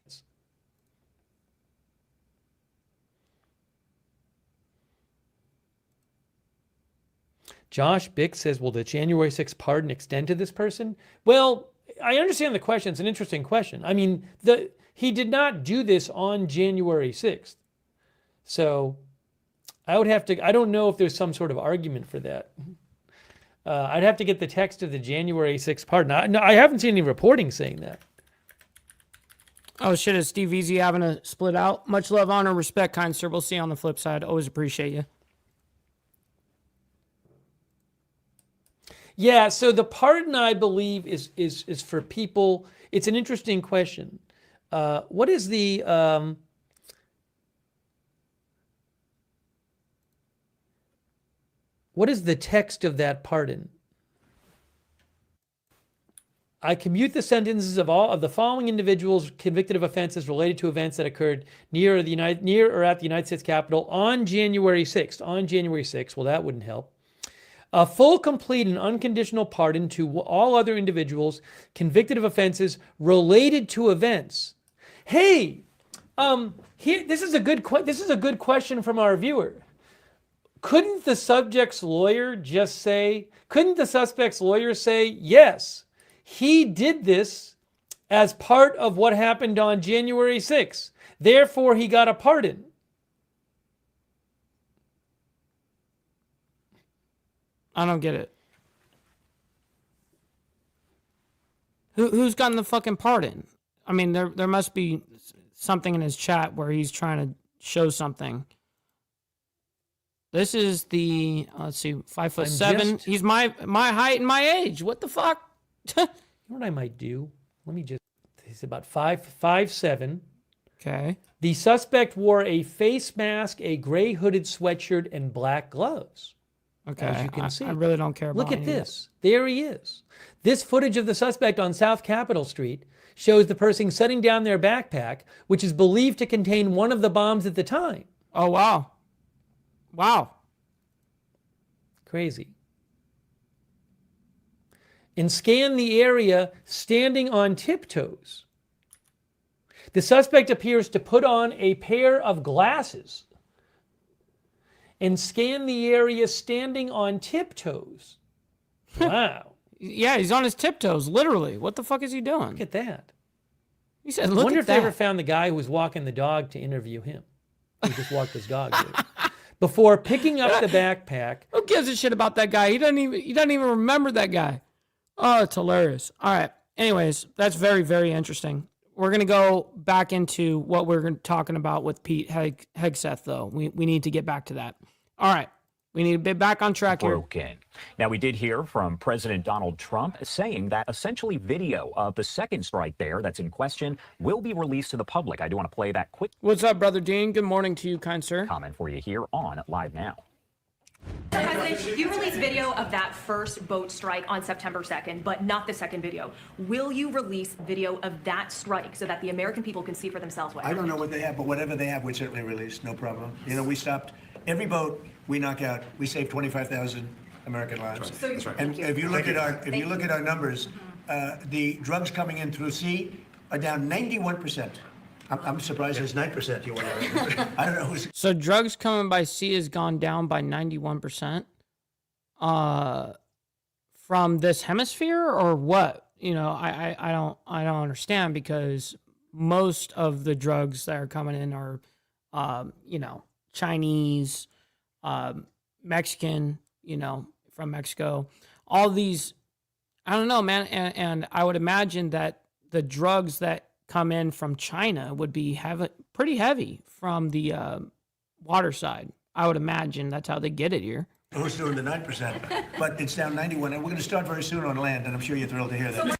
Speaker 10: Josh Bick says, will the January 6th pardon extend to this person? Well, I understand the question. It's an interesting question. I mean, he did not do this on January 6th. So I don't know if there's some sort of argument for that. I'd have to get the text of the January 6th pardon. No, I haven't seen any reporting saying that.
Speaker 2: Oh, shit, is Steve Easy having to split out? Much love, honor, respect, kind sir. We'll see you on the flip side. Always appreciate you.
Speaker 10: Yeah, so the pardon, I believe, is for people. It's an interesting question. What is the... What is the text of that pardon? I commute the sentences of all of the following individuals convicted of offenses related to events that occurred near or at the United States Capitol on January 6th. On January 6th, well, that wouldn't help. A full, complete, and unconditional pardon to all other individuals convicted of offenses related to events. Hey, this is a good question from our viewer. couldn't the suspect's lawyer say, yes, he did this as part of what happened on January 6th. Therefore, he got a pardon.
Speaker 2: I don't get it. Who's gotten the fucking pardon? I mean, there must be something in his chat where he's trying to show something. This is the, let's see, 5'7". He's my height and my age. What the fuck?
Speaker 10: You know what I might do? He's about 5'7".
Speaker 2: Okay.
Speaker 10: The suspect wore a face mask, a gray hooded sweatshirt, and black gloves.
Speaker 2: Okay.
Speaker 10: As you can see.
Speaker 2: I really don't care about
Speaker 10: Look at
Speaker 2: any of
Speaker 10: this. There he is. This footage of the suspect on South Capitol Street shows the person setting down their backpack, which is believed to contain one of the bombs at the time.
Speaker 2: Oh, wow. Wow.
Speaker 10: Crazy. And scan the area standing on tiptoes. The suspect appears to put on a pair of glasses and scan the area standing on tiptoes. Wow.
Speaker 2: Yeah, he's on his tiptoes, literally. What the fuck is he doing?
Speaker 10: Look at that.
Speaker 2: He said,
Speaker 10: I
Speaker 2: look
Speaker 10: wonder
Speaker 2: at
Speaker 10: if
Speaker 2: that.
Speaker 10: they ever found the guy who was walking the dog to interview him. He just walked his dog. Before picking up the backpack.
Speaker 2: Who gives a shit about that guy? He doesn't even remember that guy. Oh, it's hilarious. All right. Anyways, that's very, very interesting. We're going to go back into what we're talking about with Pete Hegseth, though. We need to get back to that. All right. We need to be back on track here.
Speaker 8: Broken. Now, we did hear from President Donald Trump saying that essentially video of the second strike there that's in question will be released to the public. I do want to play that quick.
Speaker 2: What's up, Brother Dean? Good morning to you, kind sir.
Speaker 8: Comment for you here on Live Now.
Speaker 11: President, you released video of that first boat strike on September 2nd, but not the second video. Will you release video of that strike so that the American people can see for themselves what happened?
Speaker 15: I don't know what they have, but whatever they have, we certainly release, no problem. You know, we stopped every boat we knock out. We saved 25,000 American lives.
Speaker 11: That's right.
Speaker 15: And if you look at our numbers, the drugs coming in through sea are down 91%. I'm surprised there's 9% you want to. I don't know who's.
Speaker 2: So drugs coming by sea has gone down by 91%. From this hemisphere or what? You know, I don't understand, because most of the drugs that are coming in are, you know, Chinese, Mexican, you know, from Mexico. All these, I don't know, man. And I would imagine that the drugs that come in from China would be pretty heavy from the water side. I would imagine that's how they get it here.
Speaker 15: Who's doing the 9%? But it's down 91, and we're going to start very soon on land, and I'm sure you're thrilled to hear that.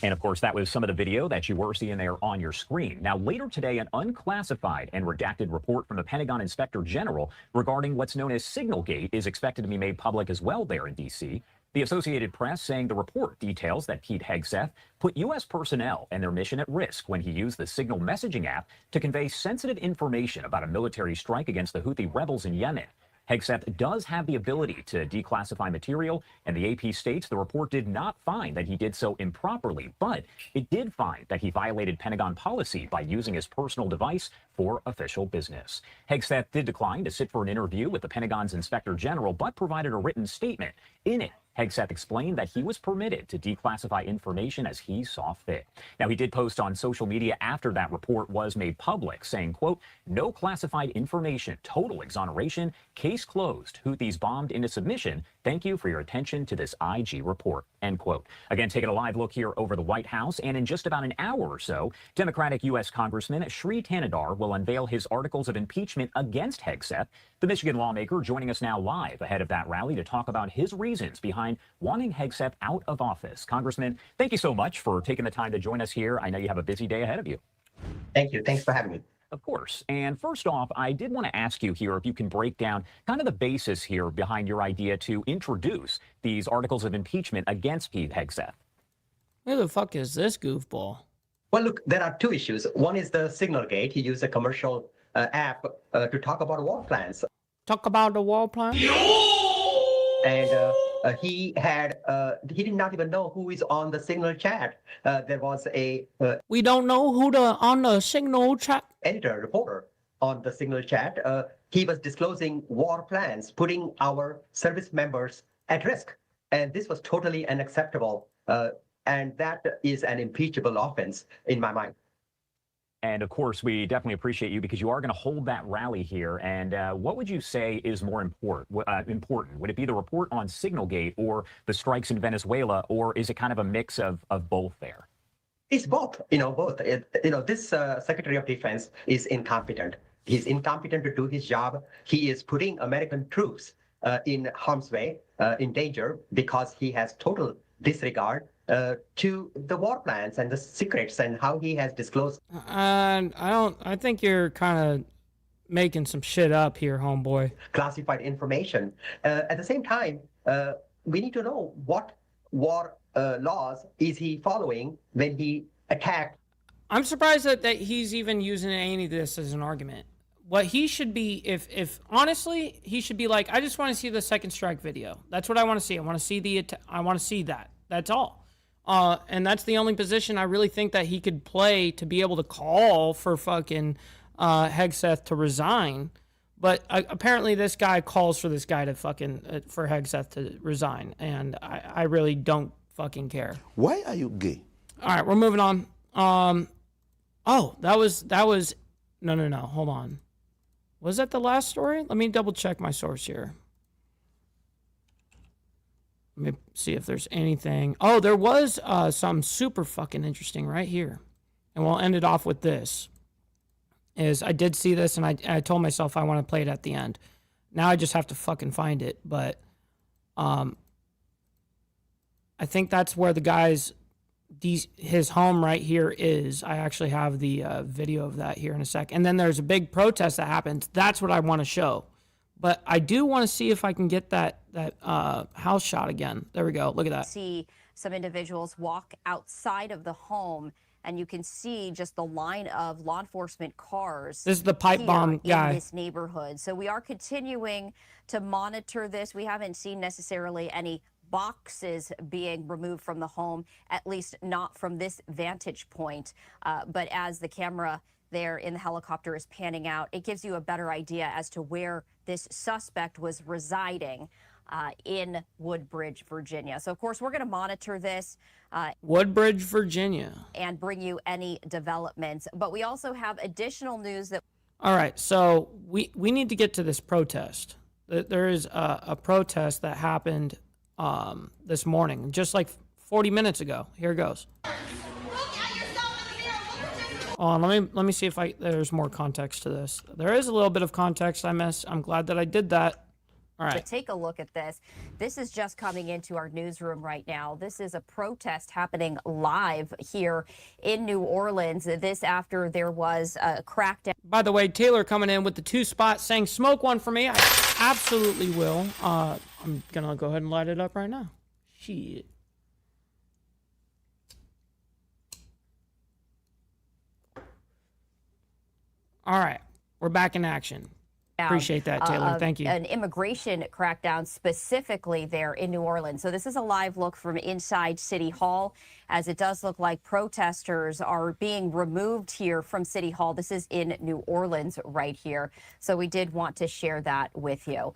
Speaker 8: And of course, that was some of the video that you were seeing there on your screen. Now, later today, an unclassified and redacted report from the Pentagon Inspector General regarding what's known as Signalgate is expected to be made public as well there in D.C. The Associated Press saying the report details that Pete Hegseth put U.S. personnel and their mission at risk when he used the Signal messaging app to convey sensitive information about a military strike against the Houthi rebels in Yemen. Hegseth does have the ability to declassify material, and the AP states the report did not find that he did so improperly, but it did find that he violated Pentagon policy by using his personal device for official business. Hegseth did decline to sit for an interview with the Pentagon's Inspector General, but provided a written statement. In it, Hegseth explained that he was permitted to declassify information as he saw fit. Now, he did post on social media after that report was made public, saying, quote, "No classified information, total exoneration, case closed. Houthis bombed into submission. Thank you for your attention to this IG report," end quote. Again, taking a live look here over the White House, and in just about an hour or so, Democratic U.S. Congressman Sri Tanadar will unveil his articles of impeachment against Hegseth. The Michigan lawmaker joining us now live ahead of that rally to talk about his reasons behind wanting Hegseth out of office. Congressman, thank you so much for taking the time to join us here. I know you have a busy day ahead of you.
Speaker 12: Thank you. Thanks for having me.
Speaker 8: Of course. And first off, I did want to ask you here if you can break down kind of the basis here behind your idea to introduce these articles of impeachment against Pete Hegseth.
Speaker 2: Who the fuck is this goofball?
Speaker 12: Well, look, there are two issues. One is the Signalgate. He used a commercial app to talk about war plans.
Speaker 2: Talk about the war plan?
Speaker 12: And he did not even know who is on the Signal chat. There was a
Speaker 2: we don't know who on the Signal chat
Speaker 12: editor, reporter, on the Signal chat, he was disclosing war plans, putting our service members at risk. And this was totally unacceptable. And that is an impeachable offense in my mind.
Speaker 8: And of course, we definitely appreciate you because you are going to hold that rally here. And what would you say is more important? Would it be the report on Signalgate or the strikes in Venezuela, or is it kind of a mix of both there?
Speaker 12: It's both, both. This Secretary of Defense is incompetent. He's incompetent to do his job. He is putting American troops in harm's way, in danger, because he has total disregard to the war plans and the secrets and how he has disclosed.
Speaker 2: I think you're kind of making some shit up here, homeboy.
Speaker 12: Classified information. At the same time, we need to know what war laws is he following when he attacked.
Speaker 2: I'm surprised that he's even using any of this as an argument. What he should be, if honestly, he should be like, I just want to see the second strike video. That's what I want to see. I want to see that. That's all. And that's the only position I really think that he could play to be able to call for fucking Hegseth to resign. But apparently this guy calls for this guy to fucking, for Hegseth to resign. And I really don't fucking care.
Speaker 13: Why are you gay?
Speaker 2: All right, we're moving on. Oh, that was, no, hold on. Was that the last story? Let me double check my source here. Let me see if there's anything. Oh, there was something super fucking interesting right here. And we'll end it off with this. I did see this, and I told myself I want to play it at the end. Now I just have to fucking find it. But I think that's where the guy's, his home right here is. I actually have the video of that here in a sec. And then there's a big protest that happens. That's what I want to show. But I do want to see if I can get that house shot again. There we go. Look at that.
Speaker 14: See some individuals walk outside of the home, and you can see just the line of law enforcement cars.
Speaker 2: This is the pipe bomb guy
Speaker 14: in this neighborhood. So we are continuing to monitor this. We haven't seen necessarily any boxes being removed from the home, at least not from this vantage point. But as the camera there in the helicopter is panning out, it gives you a better idea as to where this suspect was residing in Woodbridge, Virginia. So, of course, we're going to monitor this.
Speaker 2: Woodbridge, Virginia.
Speaker 14: And bring you any developments. But we also have additional news that...
Speaker 2: All right, so we need to get to this protest. There is a protest that happened this morning, just like 40 minutes ago. Here it goes. Let me see if there's more context to this. There is a little bit of context I missed. I'm glad that I did that. All right.
Speaker 14: But take a look at this. This is just coming into our newsroom right now. This is a protest happening live here in New Orleans. This after there was a crackdown.
Speaker 2: By the way, Taylor coming in with the 2 spots saying smoke one for me. I absolutely will. I'm going to go ahead and light it up right now. Shit. All right, we're back in action. Appreciate that, Taylor. Thank you.
Speaker 14: An immigration crackdown specifically there in New Orleans. So this is a live look from inside City Hall, as it does look like protesters are being removed here from City Hall. This is in New Orleans right here. So we did want to share that with you.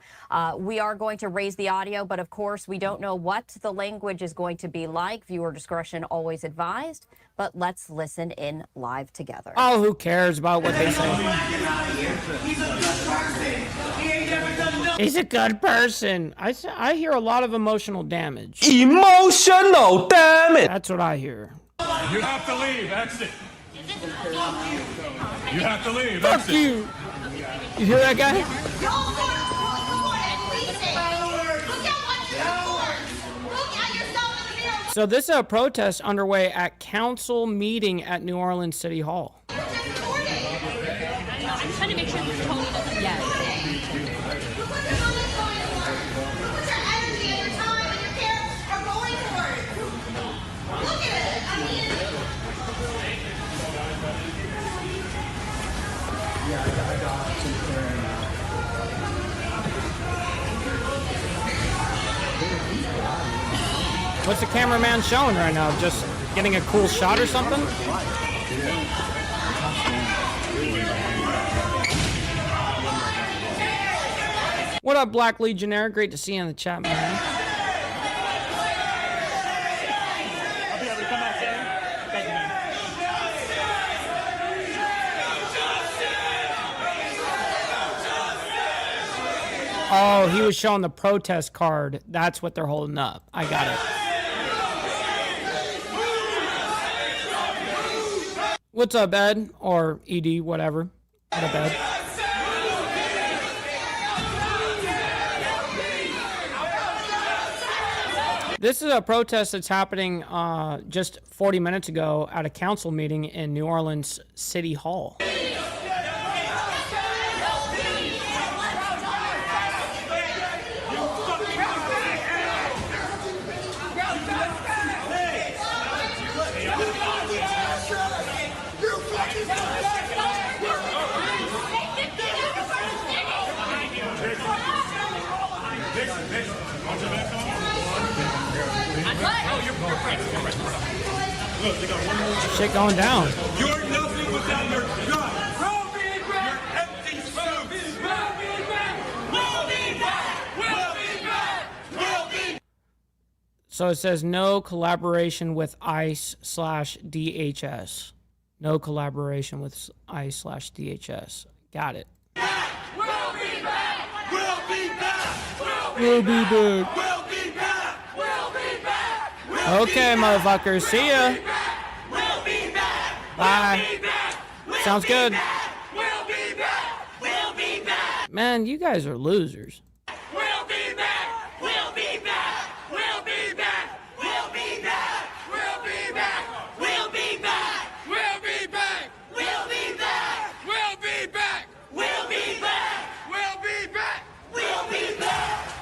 Speaker 14: We are going to raise the audio, but of course we don't know what the language is going to be like. Viewer discretion always advised, but let's listen in live together.
Speaker 2: Oh, who cares about what they say? He's a good person. I hear a lot of emotional damage.
Speaker 1: Emotional damage.
Speaker 2: That's what I hear.
Speaker 1: You have to leave. Exit. You have to leave.
Speaker 2: Fuck
Speaker 1: Exit.
Speaker 2: you. You hear that guy? So this is a protest underway at council meeting at New Orleans City Hall.
Speaker 14: I'm trying to make sure this totally doesn't. Yes.
Speaker 2: What's the cameraman showing right now? Just getting a cool shot or something? What up, Black Legionnaire? Great to see you in the chat, man. Oh, he was showing the protest card. That's what they're holding up. I got it. What's up, Ed? Or ED, whatever. What up, Ed? This is a protest that's happening just 40 minutes ago at a council meeting in New Orleans City Hall. Shit going down.
Speaker 1: You're nothing without your gun. We'll be back. Your empty suits. We'll be back. We'll be back. We'll be back. We'll be.
Speaker 2: So it says no collaboration with ICE/DHS. No collaboration with ICE/DHS. Got it.
Speaker 1: We'll be back. We'll be back.
Speaker 2: We'll be back.
Speaker 1: We'll be back. We'll be back.
Speaker 2: Okay, motherfuckers. See ya.
Speaker 1: We'll be back.
Speaker 2: Bye. Sounds good.
Speaker 1: We'll be back. We'll be back.
Speaker 2: Man, you guys are losers.
Speaker 1: We'll be back. We'll be back. We'll be back. We'll be back. We'll be back. We'll be back. We'll be back. We'll be back. We'll be back. We'll be back. We'll be back. We'll be back.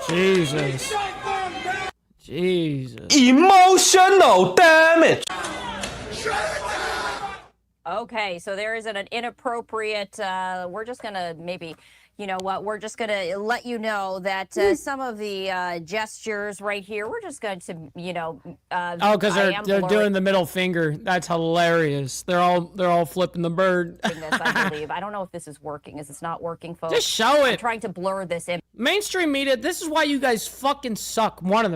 Speaker 2: Jesus. Jesus.
Speaker 13: Emotional damage.
Speaker 14: Okay, so there is an inappropriate, we're just going to maybe, you know what, we're just going to let you know that some of the gestures right here, we're just going to, you know.
Speaker 2: Oh, because they're doing the middle finger. That's hilarious. They're all flipping the bird.
Speaker 14: This, I believe. I don't know if this is working. Is this not working, folks?
Speaker 2: Just show it.
Speaker 14: I'm trying to blur this in.
Speaker 2: Mainstream media, this is why you guys fucking suck. One of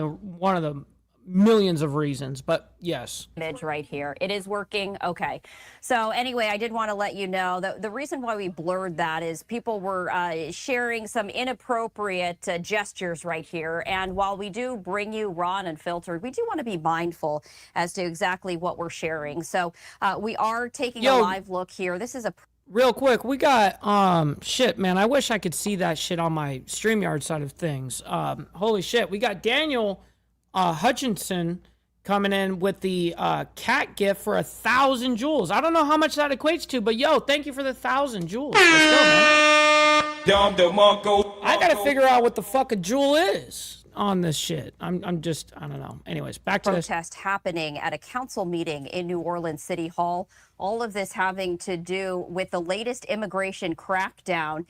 Speaker 2: the millions of reasons, but yes.
Speaker 14: Image right here. It is working. Okay. So anyway, I did want to let you know that the reason why we blurred that is people were sharing some inappropriate gestures right here. And while we do bring you raw and unfiltered, we do want to be mindful as to exactly what we're sharing. So we are taking a live look here. This is a
Speaker 2: real quick, we got shit, man. I wish I could see that shit on my StreamYard side of things. Holy shit, we got Daniel Hutchinson coming in with the cat gift for 1,000 jewels. I don't know how much that equates to, but yo, thank you for the 1,000 jewels. Let's go, man. I gotta figure out what the fuck a jewel is on this shit. I'm just, I don't know. Anyways, back to
Speaker 14: protest happening at a council meeting in New Orleans City Hall. All of this having to do with the latest immigration crackdown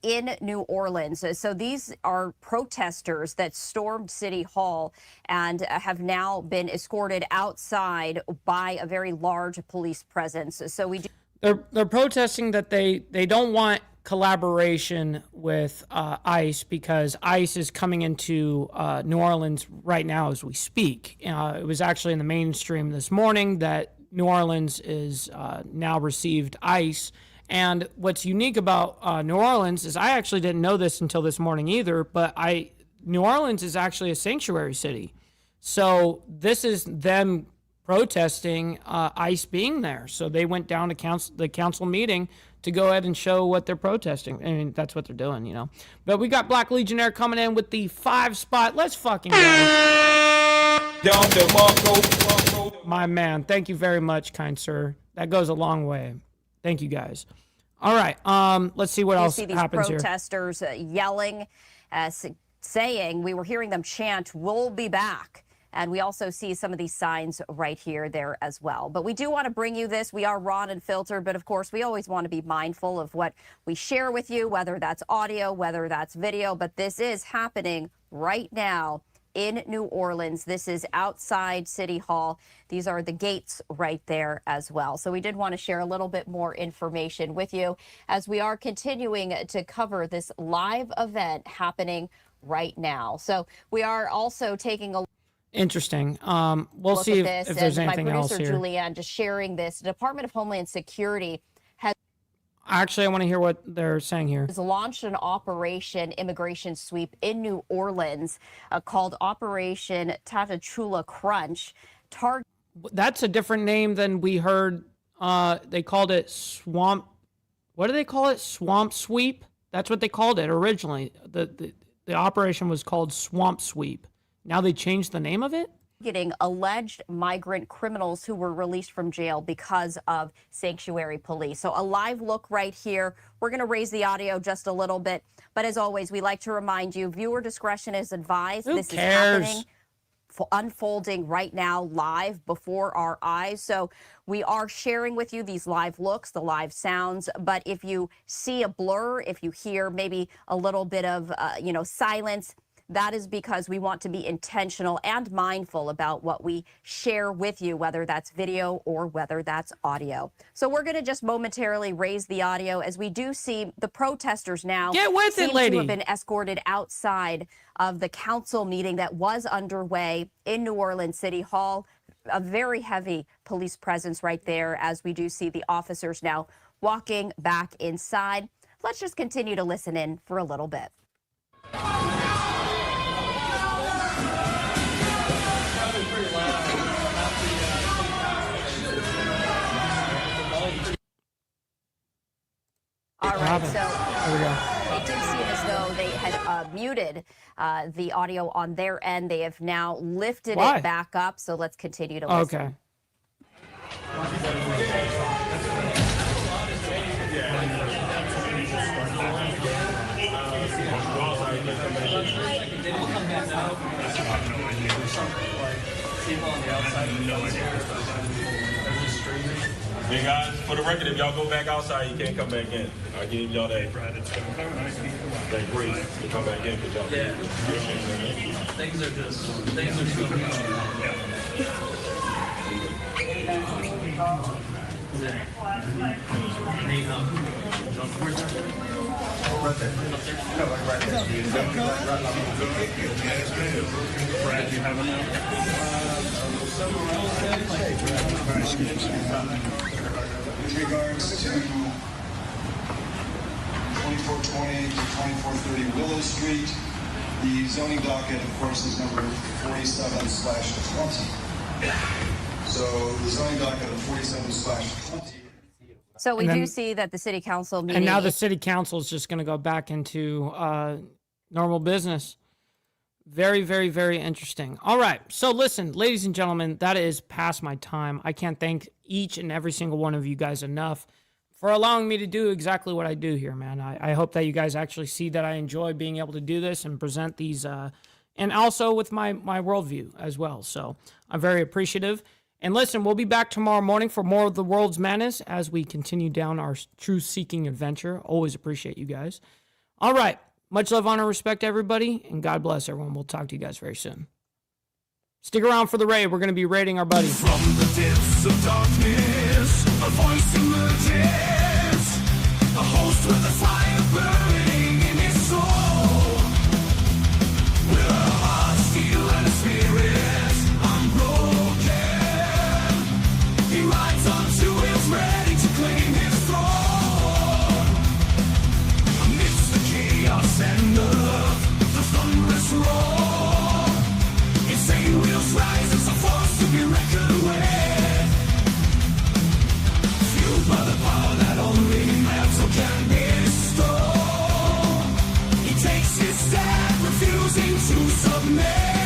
Speaker 14: in New Orleans. So these are protesters that stormed City Hall and have now been escorted outside by a very large police presence. So we do.
Speaker 2: They're protesting that they don't want collaboration with ICE because ICE is coming into New Orleans right now as we speak. It was actually in the mainstream this morning that New Orleans is now received ICE. And what's unique about New Orleans is I actually didn't know this until this morning either, but New Orleans is actually a sanctuary city. So this is them protesting ICE being there. So they went down to the council meeting to go ahead and show what they're protesting. I mean, that's what they're doing, you know. But we got Black Legionnaire coming in with the 5 spot. Let's fucking go. My man, thank you very much, kind sir. That goes a long way. Thank you, guys. All right, let's see what else happens here.
Speaker 14: You see these protesters yelling, saying, we were hearing them chant, "We'll be back." And we also see some of these signs right here, there as well. But we do want to bring you this. We are raw and filtered, but of course, we always want to be mindful of what we share with you, whether that's audio, whether that's video. But this is happening right now in New Orleans. This is outside City Hall. These are the gates right there as well. So we did want to share a little bit more information with you as we are continuing to cover this live event happening right now. So we are also taking a
Speaker 2: Interesting. We'll
Speaker 14: look
Speaker 2: see
Speaker 14: at this,
Speaker 2: if there's
Speaker 14: and
Speaker 2: anything
Speaker 14: my
Speaker 2: else
Speaker 14: producer
Speaker 2: here.
Speaker 14: Julianne just sharing this. The Department of Homeland Security has
Speaker 2: Actually, I want to hear what they're saying here.
Speaker 14: launched an operation immigration sweep in New Orleans called Operation Tatachula Crunch.
Speaker 2: That's a different name than we heard. They called it Swamp. What do they call it? Swamp Sweep? That's what they called it originally. The operation was called Swamp Sweep. Now they changed the name of it?
Speaker 14: Getting alleged migrant criminals who were released from jail because of sanctuary police. So a live look right here. We're going to raise the audio just a little bit. But as always, we like to remind you, viewer discretion is advised.
Speaker 2: Who
Speaker 14: this
Speaker 2: cares?
Speaker 14: is happening, unfolding right now live before our eyes. So we are sharing with you these live looks, the live sounds. But if you see a blur, if you hear maybe a little bit of, silence, that is because we want to be intentional and mindful about what we share with you, whether that's video or whether that's audio. So we're going to just momentarily raise the audio as we do see the protesters now
Speaker 2: Get with it, lady.
Speaker 14: to have been escorted outside of the council meeting that was underway in New Orleans City Hall. A very heavy police presence right there as we do see the officers now walking back inside. Let's just continue to listen in for a little bit. All right, so it did seem as though they had muted the audio on their end. They have now lifted it back up, so let's continue to listen.
Speaker 2: Okay.
Speaker 16: Hey guys, for the record, if y'all go back outside, you can't come back in. I gave y'all that grace to come back in, but y'all
Speaker 13: Things are
Speaker 17: With regards to 2420 to 2430 Willow Street, the zoning docket, of course, is number 47/20. So the zoning docket of 47/20.
Speaker 14: So we do see that the city council meeting.
Speaker 2: And now the city council is just going to go back into normal business. Very, very, very interesting. All right. So listen, ladies and gentlemen, that is past my time. I can't thank each and every single one of you guys enough for allowing me to do exactly what I do here, man. I hope that you guys actually see that I enjoy being able to do this and present these, and also with my worldview as well. So I'm very appreciative. And listen, we'll be back tomorrow morning for more of the world's madness as we continue down our truth-seeking adventure. Always appreciate you guys. All right. Much love, honor, respect, everybody, and God bless everyone. We'll talk to you guys very soon. Stick around for the raid. We're going to be raiding our buddy.
Speaker 1: From the depths of darkness, a voice emerges, a host with a fire burning in his soul. With a heart steel and a spirit unbroken, he rides on two wheels ready to claim his throne. Amidst the chaos and the thunderous roar, insane wheels rise as a force to be reckoned with. Fueled by the power that only metal can bestow, he takes his stand, refusing to submit.